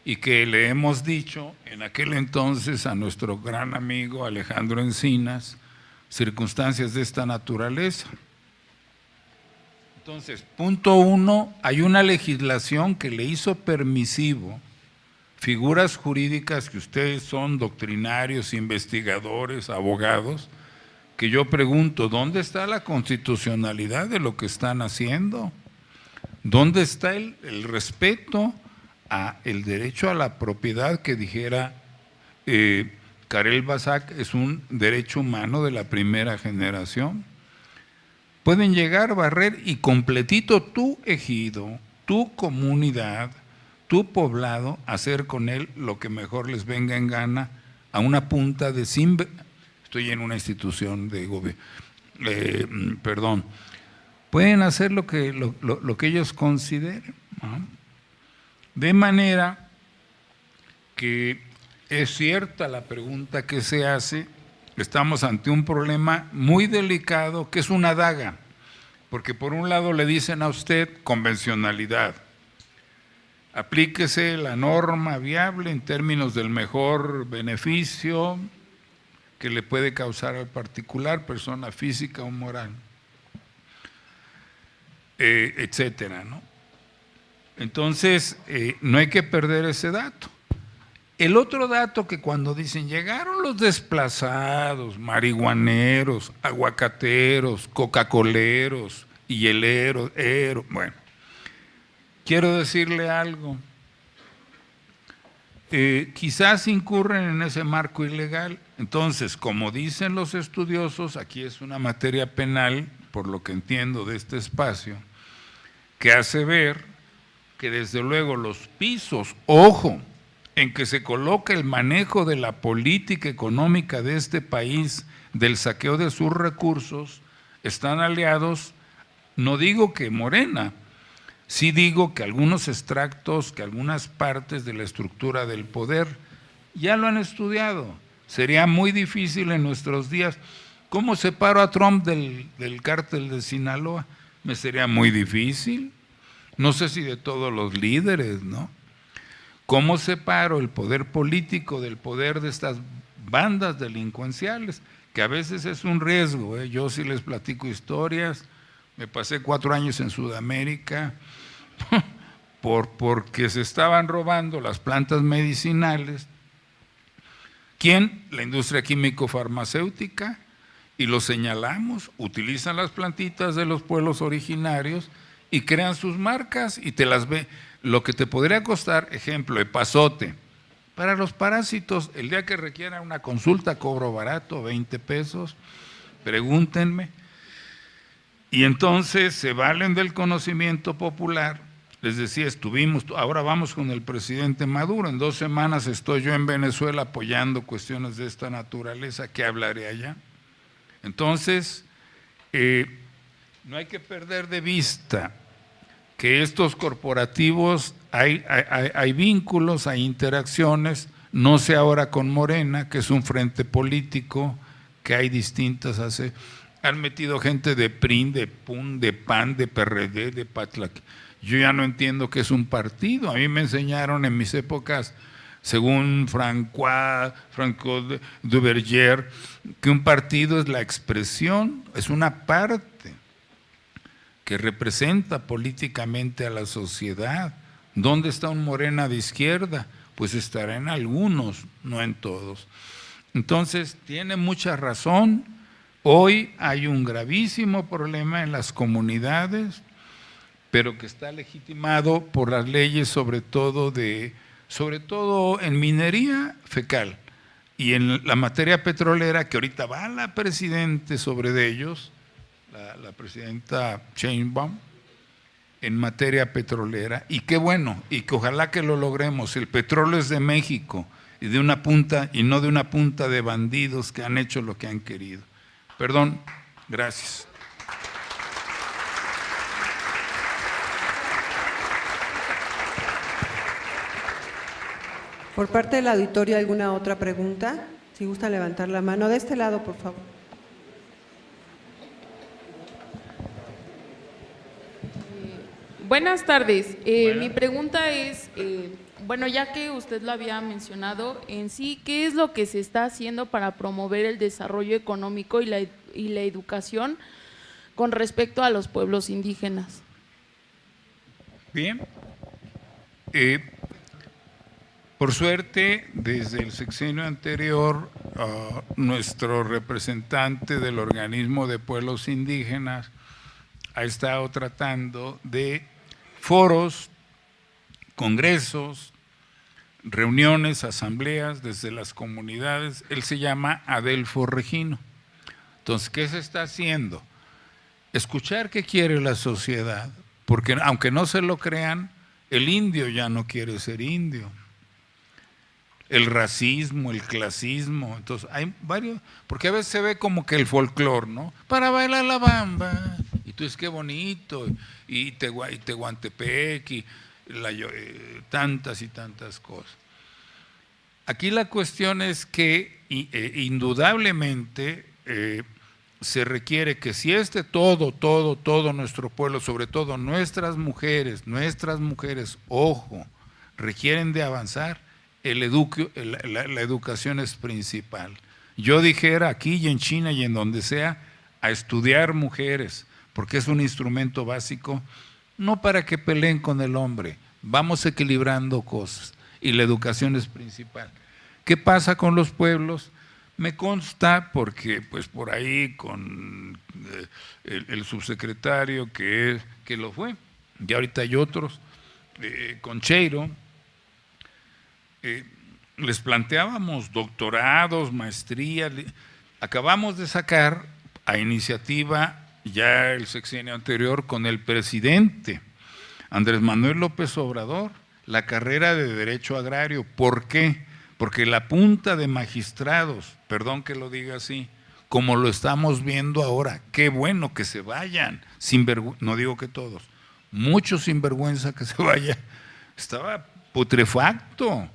y que le hemos dicho en aquel entonces a nuestro gran amigo Alejandro Encinas, circunstancias de esta naturaleza. Entonces, punto 1, hay una legislación que le hizo permisivo figuras jurídicas que ustedes son doctrinarios, investigadores, abogados, que yo pregunto, ¿dónde está la constitucionalidad de lo que están haciendo? ¿Dónde está el respeto a el derecho a la propiedad que dijera Karel Basak es un derecho humano de la primera generación? Pueden llegar, barrer y completito tu ejido, tu comunidad, tu poblado, hacer con él lo que mejor les venga en gana a una punta de estoy en una institución de gobierno, perdón, pueden hacer lo que ellos consideren, ¿no? De manera que es cierta la pregunta que se hace, estamos ante un problema muy delicado que es una daga, porque por un lado le dicen a usted convencionalidad, aplíquese la norma viable en términos del mejor beneficio que le puede causar al particular, persona física o moral. etcétera, ¿no? Entonces, no hay que perder ese dato. El otro dato que cuando dicen llegaron los desplazados, marihuaneros, aguacateros, coca-coleros, hieleros, bueno, quiero decirle algo. Quizás incurren en ese marco ilegal. Entonces, como dicen los estudiosos, aquí es una materia penal, por lo que entiendo de este espacio, que hace ver que desde luego los pisos, ojo, en que se coloca el manejo de la política económica de este país, del saqueo de sus recursos, están aliados, no digo que Morena, sí digo que algunos extractos, que algunas partes de la estructura del poder ya lo han estudiado. Sería muy difícil en nuestros días. ¿Cómo separo a Trump del cártel de Sinaloa? Me sería muy difícil. No sé si de todos los líderes, ¿no? ¿Cómo separo el poder político del poder de estas bandas delincuenciales? Que a veces es un riesgo, ¿eh? Yo sí les platico historias. Me pasé 4 años en Sudamérica porque se estaban robando las plantas medicinales. ¿Quién? La industria químico-farmacéutica, y lo señalamos, utilizan las plantitas de los pueblos originarios y crean sus marcas y te las ve. Lo que te podría costar, ejemplo, epazote, para los parásitos, el día que requiera una consulta cobro barato, 20 pesos, pregúntenme. Y entonces se valen del conocimiento popular. Les decía, ahora vamos con el presidente Maduro, en 2 semanas estoy yo en Venezuela apoyando cuestiones de esta naturaleza, ¿qué hablaré allá? Entonces, no hay que perder de vista que estos corporativos, hay vínculos, hay interacciones, no sé ahora con Morena, que es un frente político, que hay distintas, han metido gente de PRIN, de PUN, de PAN, de PRD, de PATLAC. Yo ya no entiendo qué es un partido. A mí me enseñaron en mis épocas, según Franco Duverger, que un partido es la expresión, es una parte que representa políticamente a la sociedad. ¿Dónde está un Morena de izquierda? Pues estará en algunos, no en todos. Entonces, tiene mucha razón. Hoy hay un gravísimo problema en las comunidades, pero que está legitimado por las leyes, sobre todo en minería fecal y en la materia petrolera, que ahorita va la presidente sobre ellos, la presidenta Sheinbaum, en materia petrolera, y qué bueno, y que ojalá que lo logremos. El petróleo es de México y de una punta, y no de una punta de bandidos que han hecho lo que han querido. Perdón, gracias. Por parte del auditorio, ¿alguna otra pregunta? Si gusta levantar la mano. De este lado, por favor. Buenas tardes. Mi pregunta es, bueno, ya que usted lo había mencionado, en sí, ¿qué es lo que se está haciendo para promover el desarrollo económico y la educación con respecto a los pueblos indígenas? Bien. Por suerte, desde el sexenio anterior, nuestro representante del organismo de pueblos indígenas ha estado tratando de foros, congresos, reuniones, asambleas desde las comunidades. Él se llama Adelfo Regino. Entonces, ¿qué se está haciendo? Escuchar qué quiere la sociedad, porque aunque no se lo crean, el indio ya no quiere ser indio. El racismo, el clasismo, entonces hay varios, porque a veces se ve como que el folclor, ¿no? Para bailar la bamba, y tú dices qué bonito, y Tehuantepec, y tantas y tantas cosas. Aquí la cuestión es que indudablemente se requiere que si todo nuestro pueblo, sobre todo nuestras mujeres, ojo, requieren de avanzar. La educación es principal. Yo dijera aquí y en China y en donde sea, a estudiar mujeres, porque es un instrumento básico, no para que peleen con el hombre, vamos equilibrando cosas y la educación es principal. ¿Qué pasa con los pueblos? Me consta porque pues por ahí con el subsecretario que lo fue, y ahorita hay otros, con Cheiro, les planteábamos doctorados, maestrías, acabamos de sacar a iniciativa ya el sexenio anterior con el presidente Andrés Manuel López Obrador, la carrera de Derecho Agrario. ¿Por qué? Porque la punta de magistrados, perdón que lo diga así, como lo estamos viendo ahora, qué bueno que se vayan, no digo que todos, muchos sinvergüenza que se vayan, estaba putrefacto.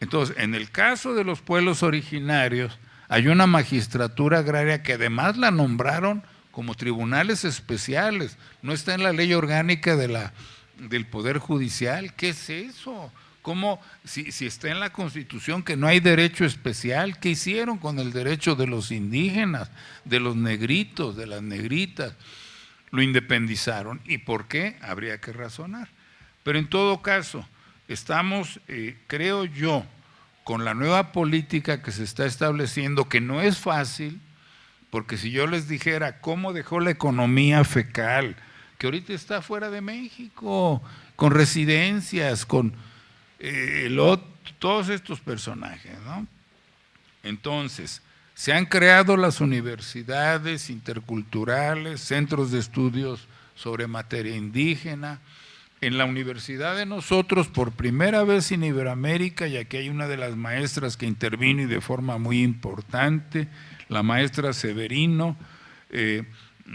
Entonces, en el caso de los pueblos originarios, hay una magistratura agraria que además la nombraron como tribunales especiales, no está en la ley orgánica del Poder Judicial. ¿Qué es eso? ¿Cómo, si está en la Constitución que no hay derecho especial? ¿Qué hicieron con el derecho de los indígenas, de los negritos, de las negritas? Lo independizaron. ¿Y por qué? Habría que razonar. Pero en todo caso, estamos, creo yo, con la nueva política que se está estableciendo, que no es fácil, porque si yo les dijera cómo dejó la economía fecal, que ahorita está fuera de México, con residencias, con todos estos personajes, ¿no? Entonces, se han creado las universidades interculturales, centros de estudios sobre materia indígena. En la universidad de nosotros, por primera vez en Iberoamérica, y aquí hay una de las maestras que intervino y de forma muy importante, la maestra Severino,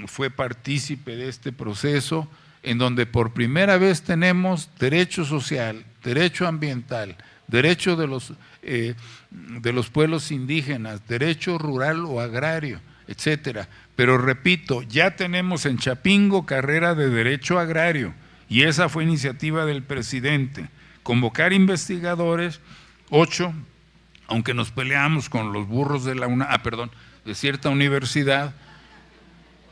fue partícipe de este proceso, en donde por primera vez tenemos derecho social, derecho ambiental, derecho de los pueblos indígenas, derecho rural o agrario, etcétera. Pero repito, ya tenemos en Chapingo carrera de derecho agrario, y esa fue iniciativa del presidente, convocar investigadores, 8, aunque nos peleamos con los burros de de cierta universidad,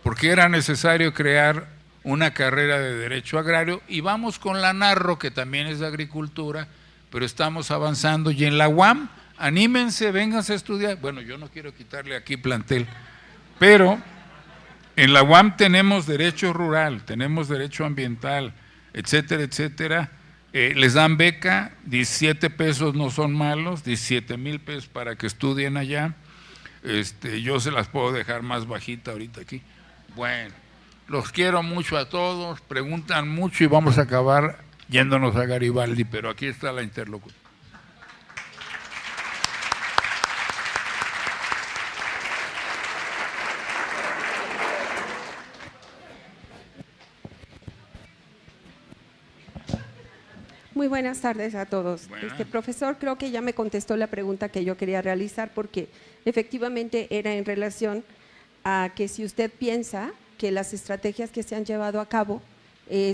porque era necesario crear una carrera de derecho agrario, y vamos con la Narro, que también es de agricultura, pero estamos avanzando, y en la UAM, anímense, vénganse a estudiar. Bueno, yo no quiero quitarle aquí plantel, pero en la UAM tenemos derecho rural, tenemos derecho ambiental, etcétera, etcétera. Les dan beca, 17 pesos no son malos, 17,000 pesos para que estudien allá. Yo se las puedo dejar más bajita ahorita aquí. Bueno, los quiero mucho a todos, preguntan mucho y vamos a acabar yéndonos a Garibaldi, pero aquí está la interlocución. Muy buenas tardes a todos. Buenas. Profesor, creo que ya me contestó la pregunta que yo quería realizar, porque efectivamente era en relación a que si usted piensa que las estrategias que se han llevado a cabo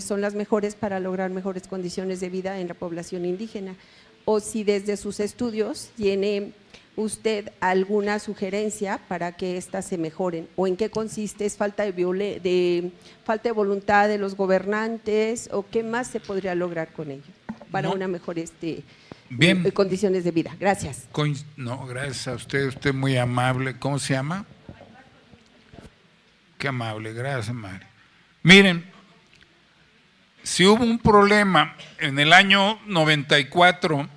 son las mejores para lograr mejores condiciones de vida en la población indígena, o si desde sus estudios tiene usted alguna sugerencia para que éstas se mejoren, o en qué consiste, es falta de voluntad de los gobernantes, o qué más se podría lograr con ello para una mejor condiciones de vida. Gracias. No, gracias a usted muy amable. ¿Cómo se llama? Qué amable, gracias, María. Miren, si hubo un problema en el año 94,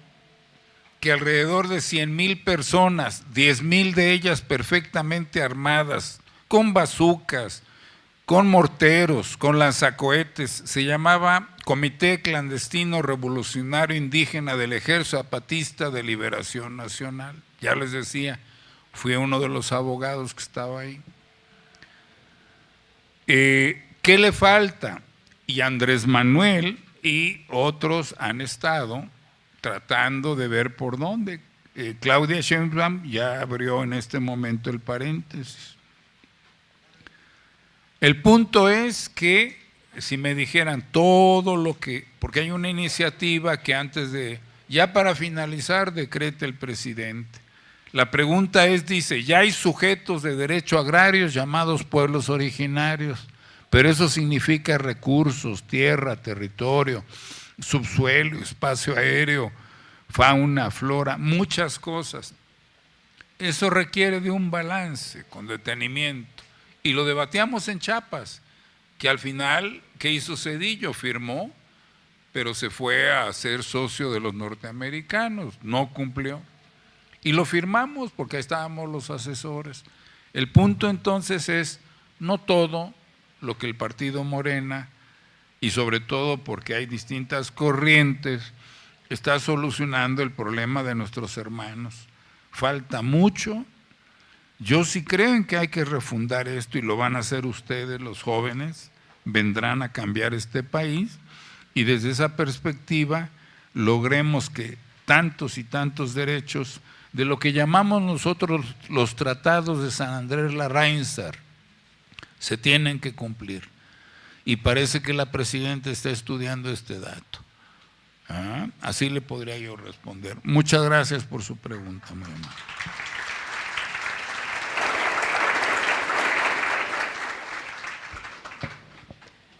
que alrededor de 100,000 personas, 10,000 de ellas perfectamente armadas, con bazucas, con morteros, con lanzacohetes, se llamaba Comité Clandestino Revolucionario Indígena del Ejército Zapatista de Liberación Nacional. Ya les decía, fui uno de los abogados que estaba ahí. ¿Qué le falta? Y Andrés Manuel y otros han estado tratando de ver por dónde. Claudia Sheinbaum ya abrió en este momento el paréntesis. El punto es que si me dijeran todo lo que, porque hay una iniciativa que ya para finalizar decreta el presidente. La pregunta es, dice, ya hay sujetos de derecho agrarios llamados pueblos originarios, pero eso significa recursos, tierra, territorio, subsuelo, espacio aéreo, fauna, flora, muchas cosas. Eso requiere de un balance con detenimiento. Y lo debatíamos en Chiapas, que al final, ¿qué hizo Zedillo? Firmó, pero se fue a ser socio de los norteamericanos, no cumplió. Y lo firmamos porque ahí estábamos los asesores. El punto entonces es, no todo lo que el partido Morena, y sobre todo porque hay distintas corrientes, está solucionando el problema de nuestros hermanos. Falta mucho. Yo sí creo en que hay que refundar esto y lo van a hacer ustedes, los jóvenes, vendrán a cambiar este país y desde esa perspectiva logremos que tantos y tantos derechos de lo que llamamos nosotros los tratados de San Andrés Larrainzar se tienen que cumplir. Y parece que la presidenta está estudiando este dato. Así le podría yo responder. Muchas gracias por su pregunta, muy amable.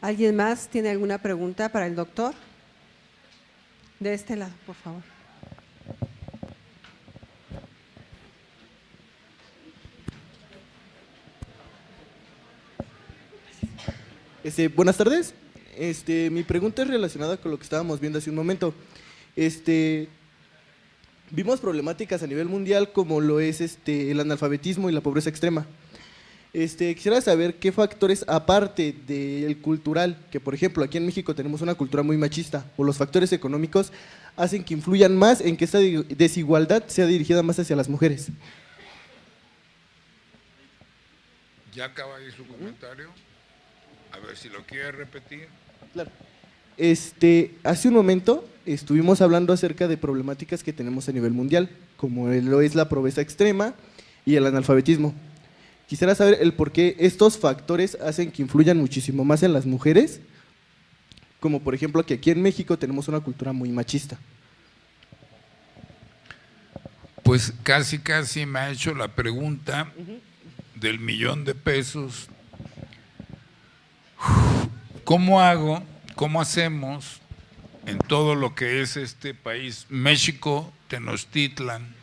¿Alguien más tiene alguna pregunta para el doctor? De este lado, por favor. Buenas tardes. Mi pregunta es relacionada con lo que estábamos viendo hace un momento. Vimos problemáticas a nivel mundial como lo es el analfabetismo y la pobreza extrema. Quisiera saber qué factores, aparte del cultural, que por ejemplo aquí en México tenemos una cultura muy machista, o los factores económicos, hacen que influyan más en que esta desigualdad sea dirigida más hacia las mujeres. ¿Ya acaba ahí su comentario? A ver si lo quiere repetir. Claro. Hace un momento estuvimos hablando acerca de problemáticas que tenemos a nivel mundial, como lo es la pobreza extrema y el analfabetismo. Quisiera saber el por qué estos factores hacen que influyan muchísimo más en las mujeres, como por ejemplo que aquí en México tenemos una cultura muy machista. Pues casi me ha hecho la pregunta del $1,000,000. ¿Cómo hacemos en todo lo que es este país, México, Tenochtitlan,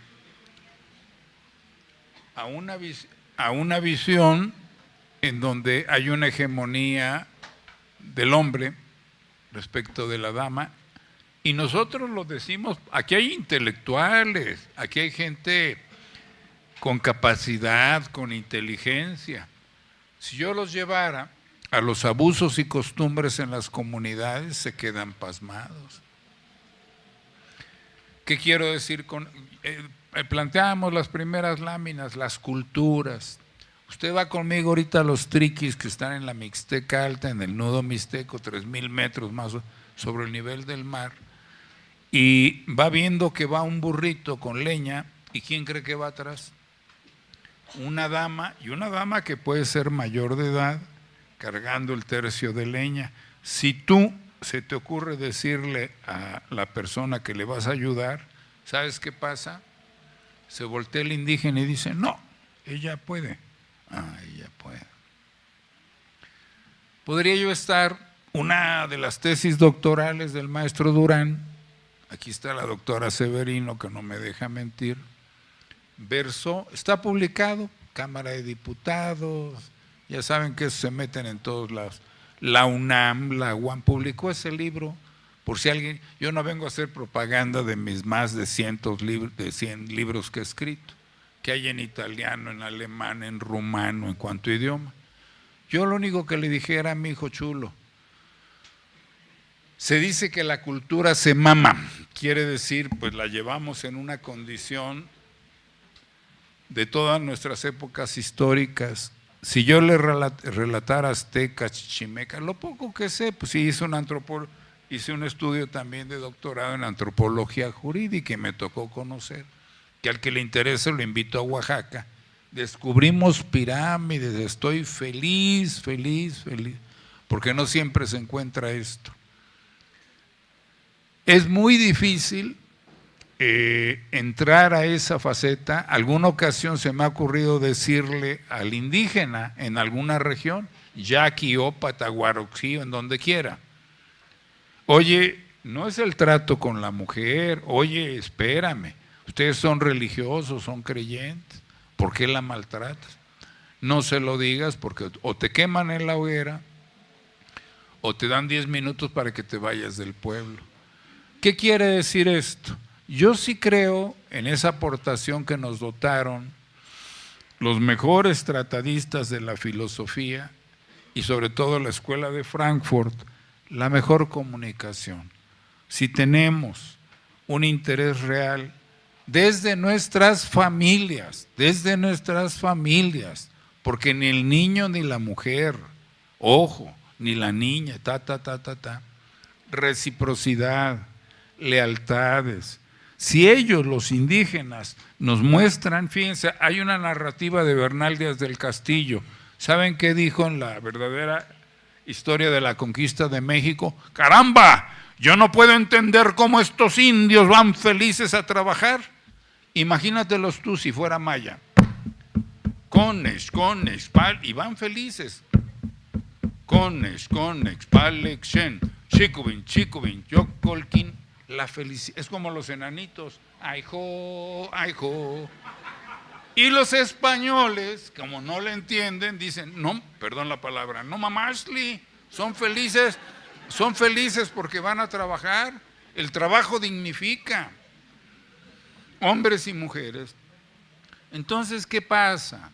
a una visión en donde hay una hegemonía del hombre respecto de la dama? Y nosotros lo decimos, aquí hay intelectuales, aquí hay gente con capacidad, con inteligencia. Si yo los llevara a los abusos y costumbres en las comunidades, se quedan pasmados. ¿Qué quiero decir con...? Planteábamos las primeras láminas, las culturas. Usted va conmigo ahorita a los triquis que están en la Mixteca Alta, en el nudo mixteco, 3,000 metros más sobre el nivel del mar, y va viendo que va un burrito con leña, ¿y quién cree que va atrás? Una dama, y una dama que puede ser mayor de edad, cargando el tercio de leña. Si tú se te ocurre decirle a la persona que le vas a ayudar, ¿sabes qué pasa? Se voltea el indígena y dice, no, ella puede. Ella puede. Podría yo estar, una de las tesis doctorales del maestro Durán, aquí está la doctora Severino, que no me deja mentir, versó, está publicado, Cámara de Diputados, ya saben que se meten en todos lados. La UNAM, la UAM publicó ese libro, por si alguien, yo no vengo a hacer propaganda de mis más de 100 libros que he escrito, que hay en italiano, en alemán, en rumano, en cuanto idioma. Yo lo único que le dijera a mi hijo chulo, se dice que la cultura se mama, quiere decir, pues la llevamos en una condición de todas nuestras épocas históricas. Si yo le relatara aztecas, chichimecas, lo poco que sé, pues sí hice un estudio también de doctorado en antropología jurídica y me tocó conocer, que al que le interese lo invito a Oaxaca. Descubrimos pirámides, estoy feliz, porque no siempre se encuentra esto. Es muy difícil entrar a esa faceta. Alguna ocasión se me ha ocurrido decirle al indígena en alguna región, yaqui, opa, taguaroxí, en donde quiera, oye, no es el trato con la mujer, oye, espérame, ustedes son religiosos, son creyentes, ¿por qué la maltratas? No se lo digas porque o te queman en la hoguera o te dan 10 minutos para que te vayas del pueblo. ¿Qué quiere decir esto? Yo sí creo en esa aportación que nos dotaron los mejores tratadistas de la filosofía y sobre todo la Escuela de Frankfurt, la mejor comunicación. Si tenemos un interés real desde nuestras familias, porque ni el niño ni la mujer, ojo, ni la niña, reciprocidad, lealtades. Si ellos, los indígenas, nos muestran, fíjense, hay una narrativa de Bernal Díaz del Castillo. ¿Saben qué dijo en la verdadera historia de la conquista de México? ¡Caramba! Yo no puedo entender cómo estos indios van felices a trabajar. Imagínatelos tú si fuera maya. Conex, pal, y van felices. Conex, palexen, chicubin, yocolquín. La felicidad, es como los enanitos, aijo. Y los españoles, como no le entienden, dicen, no, perdón la palabra, no mamashli, son felices porque van a trabajar, el trabajo dignifica, hombres y mujeres. Entonces, ¿qué pasa?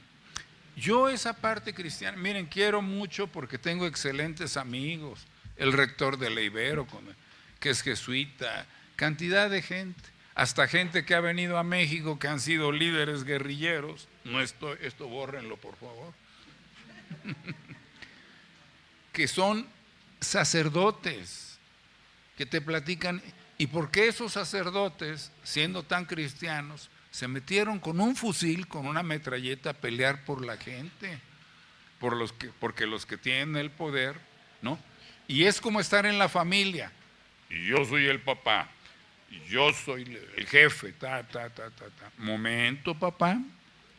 Yo esa parte cristiana, miren, quiero mucho porque tengo excelentes amigos, el rector de la Ibero, que es jesuita, cantidad de gente, hasta gente que ha venido a México, que han sido líderes guerrilleros, no esto bórrenlo por favor, que son sacerdotes, que te platican, y por qué esos sacerdotes, siendo tan cristianos, se metieron con un fusil, con una metralleta a pelear por la gente, porque los que tienen el poder, ¿no? Y es como estar en la familia. Y yo soy el papá, y yo soy el jefe, Momento, papá,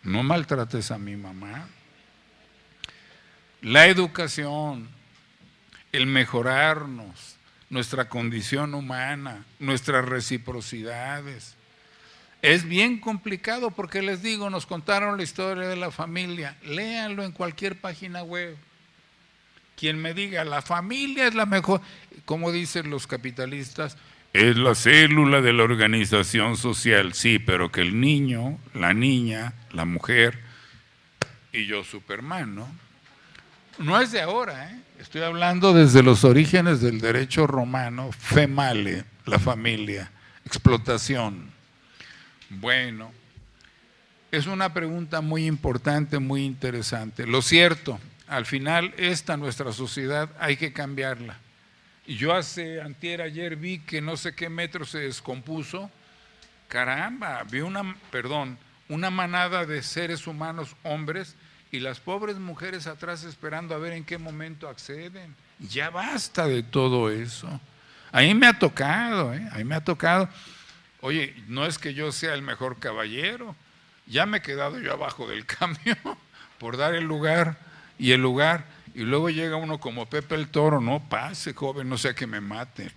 no maltrates a mi mamá. La educación, el mejorarnos, nuestra condición humana, nuestras reciprocidades. Es bien complicado porque les digo, nos contaron la historia de la familia, léanlo en cualquier página web. Quien me diga, la familia es la mejor, como dicen los capitalistas, es la célula de la organización social, sí, pero que el niño, la niña, la mujer y yo Superman, ¿no? No es de ahora, ¿eh? Estoy hablando desde los orígenes del derecho romano, female, la familia, explotación. Bueno, es una pregunta muy importante, muy interesante. Lo cierto, al final, nuestra sociedad hay que cambiarla. Y yo ayer vi que no sé qué metro se descompuso. Caramba, vi una manada de seres humanos, hombres, y las pobres mujeres atrás esperando a ver en qué momento acceden. Ya basta de todo eso. A mí me ha tocado, a mí me ha tocado. Oye, no es que yo sea el mejor caballero, ya me he quedado yo abajo del camión por dar el lugar, y luego llega uno como Pepe el Toro, no pase, joven, no sea que me mate.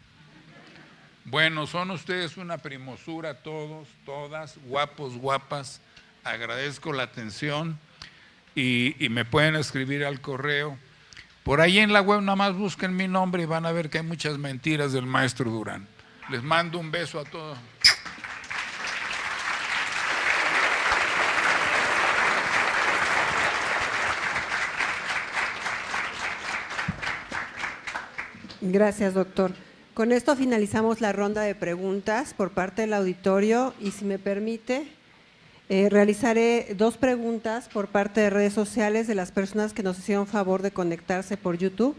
Bueno, son ustedes una primosura todos, todas, guapos, guapas, agradezco la atención y me pueden escribir al correo. Por ahí en la web nada más busquen mi nombre y van a ver que hay muchas mentiras del maestro Durán. Les mando un beso a todos. Gracias, doctor. Con esto finalizamos la ronda de preguntas por parte del auditorio y si me permite, realizaré 2 preguntas por parte de redes sociales de las personas que nos hicieron favor de conectarse por YouTube.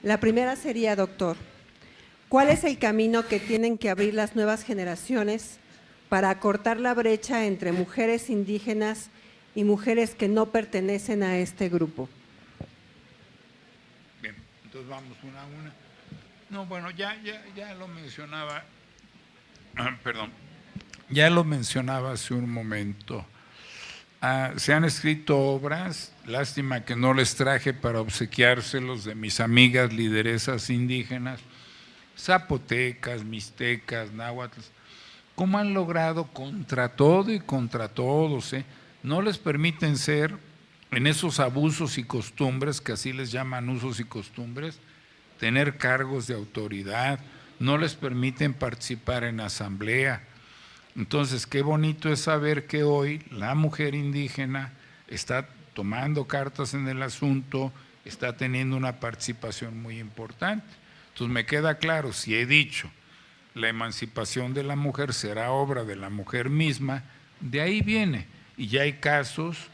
La primera sería, doctor, ¿cuál es el camino que tienen que abrir las nuevas generaciones para acortar la brecha entre mujeres indígenas y mujeres que no pertenecen a este grupo? Bien, entonces vamos una a una. No, bueno, ya lo mencionaba perdón, ya lo mencionaba hace un momento. Se han escrito obras, lástima que no les traje para obsequiárselos, de mis amigas lideresas indígenas, zapotecas, mixtecas, náhuatl, cómo han logrado contra todo y contra todos, no les permiten ser en esos abusos y costumbres, que así les llaman usos y costumbres, tener cargos de autoridad, no les permiten participar en asamblea. Entonces, qué bonito es saber que hoy la mujer indígena está tomando cartas en el asunto, está teniendo una participación muy importante. Entonces, me queda claro, si he dicho, la emancipación de la mujer será obra de la mujer misma, de ahí viene. Y ya hay casos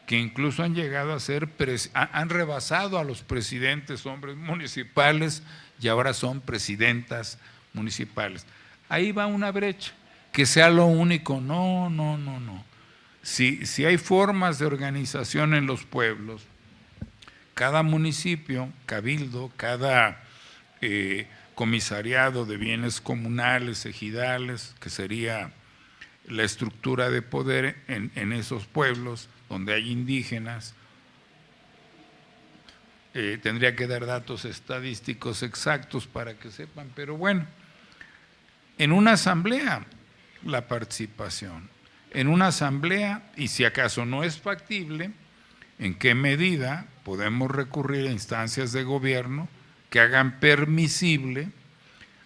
que incluso han llegado a ser, han rebasado a los presidentes hombres municipales y ahora son presidentas municipales. Ahí va una brecha. Que sea lo único, no. Si hay formas de organización en los pueblos, cada municipio, cabildo, cada comisariado de bienes comunales, ejidales, que sería la estructura de poder en esos pueblos donde hay indígenas, tendría que dar datos estadísticos exactos para que sepan, pero bueno, en una asamblea, la participación. En una asamblea, y si acaso no es factible, ¿en qué medida podemos recurrir a instancias de gobierno que hagan permisible?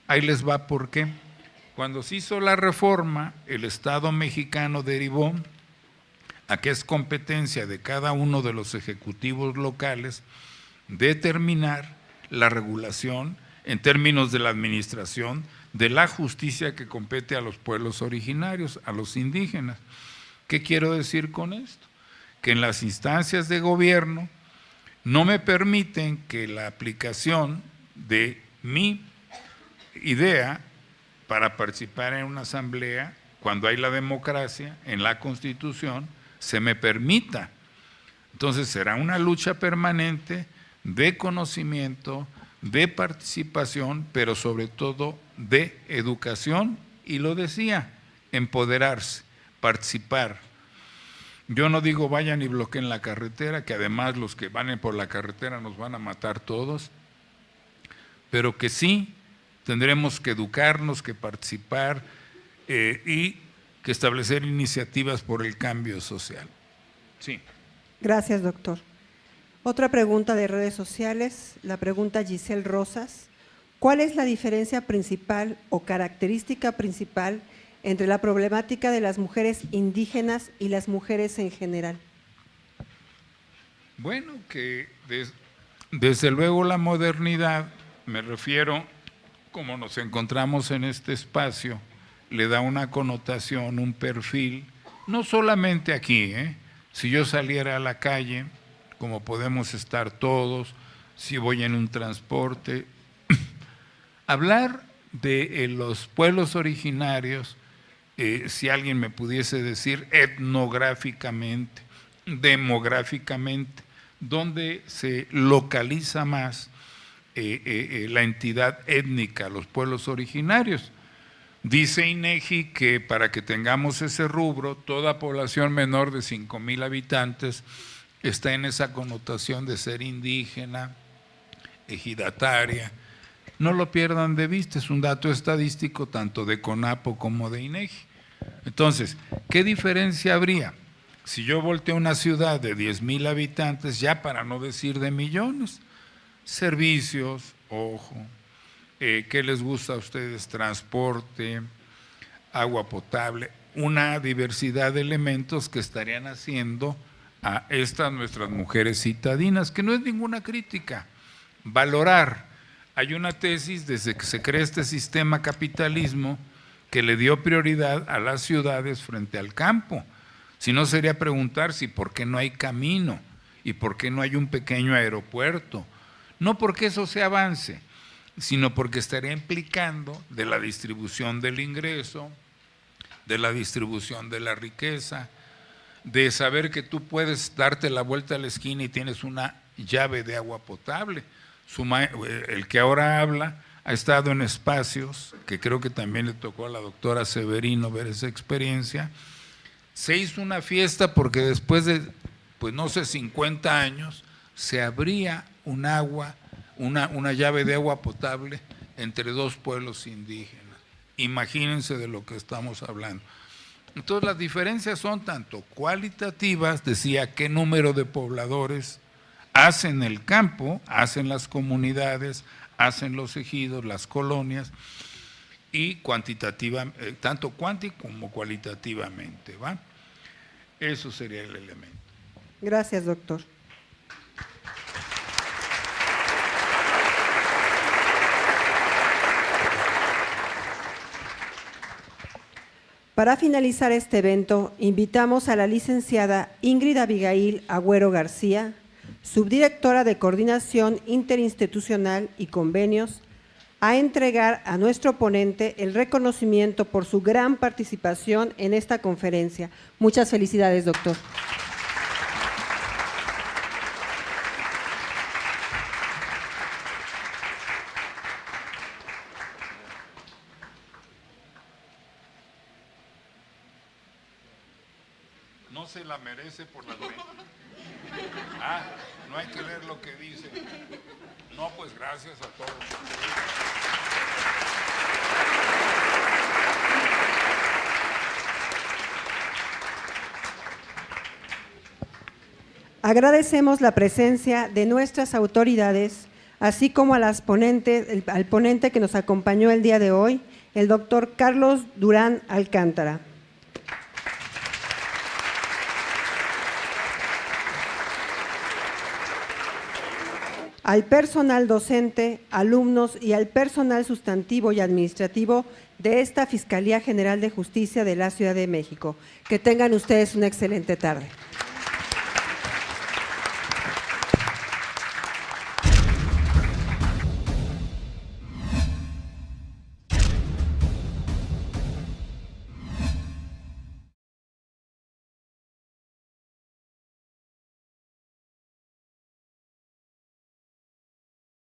Ahí les va por qué. Cuando se hizo la reforma, el Estado mexicano derivó a que es competencia de cada uno de los ejecutivos locales determinar la regulación en términos de la administración de la justicia que compete a los pueblos originarios, a los indígenas. ¿Qué quiero decir con esto? Que en las instancias de gobierno no me permiten que la aplicación de mi idea para participar en una asamblea, cuando hay la democracia, en la Constitución, se me permita. Entonces será una lucha permanente de conocimiento, de participación, pero sobre todo de educación, y lo decía, empoderarse, participar. Yo no digo vayan y bloqueen la carretera, que además los que van por la carretera nos van a matar todos, pero que sí tendremos que educarnos, que participar y que establecer iniciativas por el cambio social. Sí. Gracias, doctor. Otra pregunta de redes sociales, la pregunta Giselle Rosas. ¿Cuál es la diferencia principal o característica principal entre la problemática de las mujeres indígenas y las mujeres en general? Bueno, que desde luego la modernidad, me refiero, como nos encontramos en este espacio, le da una connotación, un perfil, no solamente aquí, si yo saliera a la calle, como podemos estar todos, si voy en un transporte, hablar de los pueblos originarios, si alguien me pudiese decir etnográficamente, demográficamente, donde se localiza más la entidad étnica, los pueblos originarios. Dice INEGI que para que tengamos ese rubro, toda población menor de 5,000 habitantes está en esa connotación de ser indígena, ejidataria. No lo pierdan de vista, es un dato estadístico tanto de CONAPO como de INEGI. Entonces, ¿qué diferencia habría? Si yo volteo a una ciudad de 10,000 habitantes, ya para no decir de millones, servicios, ojo, ¿qué les gusta a ustedes? Transporte, agua potable, una diversidad de elementos que estarían haciendo a estas nuestras mujeres citadinas, que no es ninguna crítica, valorar. Hay una tesis desde que se crea este sistema capitalismo que le dio prioridad a las ciudades frente al campo. Si no, sería preguntar si por qué no hay camino y por qué no hay un pequeño aeropuerto. No porque eso se avance, sino porque estaría implicando de la distribución del ingreso, de la distribución de la riqueza, de saber que tú puedes darte la vuelta a la esquina y tienes una llave de agua potable. El que ahora habla ha estado en espacios que creo que también le tocó a la doctora Severino ver esa experiencia. Se hizo una fiesta porque después de, pues no sé, 50 años, se abría un agua, una llave de agua potable entre dos pueblos indígenas. Imagínense de lo que estamos hablando. Entonces las diferencias son tanto cualitativas, decía qué número de pobladores hacen el campo, hacen las comunidades, hacen los ejidos, las colonias, y cuantitativa, tanto cuántica como cualitativamente, ¿va? Eso sería el elemento. Gracias, doctor. Para finalizar este evento, invitamos a la licenciada Ingrid Abigail Agüero García, subdirectora de Coordinación Interinstitucional y Convenios, a entregar a nuestro ponente el reconocimiento por su gran participación en esta conferencia. Muchas felicidades, doctor. No se la merece por las leyes. Ah, no hay que leer lo que dice. No, pues gracias a todos. Agradecemos la presencia de nuestras autoridades, así como a las al ponente que nos acompañó el día de hoy, el doctor Carlos Durán Alcántara. Al personal docente, alumnos y al personal sustantivo y administrativo de esta Fiscalía General de Justicia de la Ciudad de México. Que tengan ustedes una excelente tarde.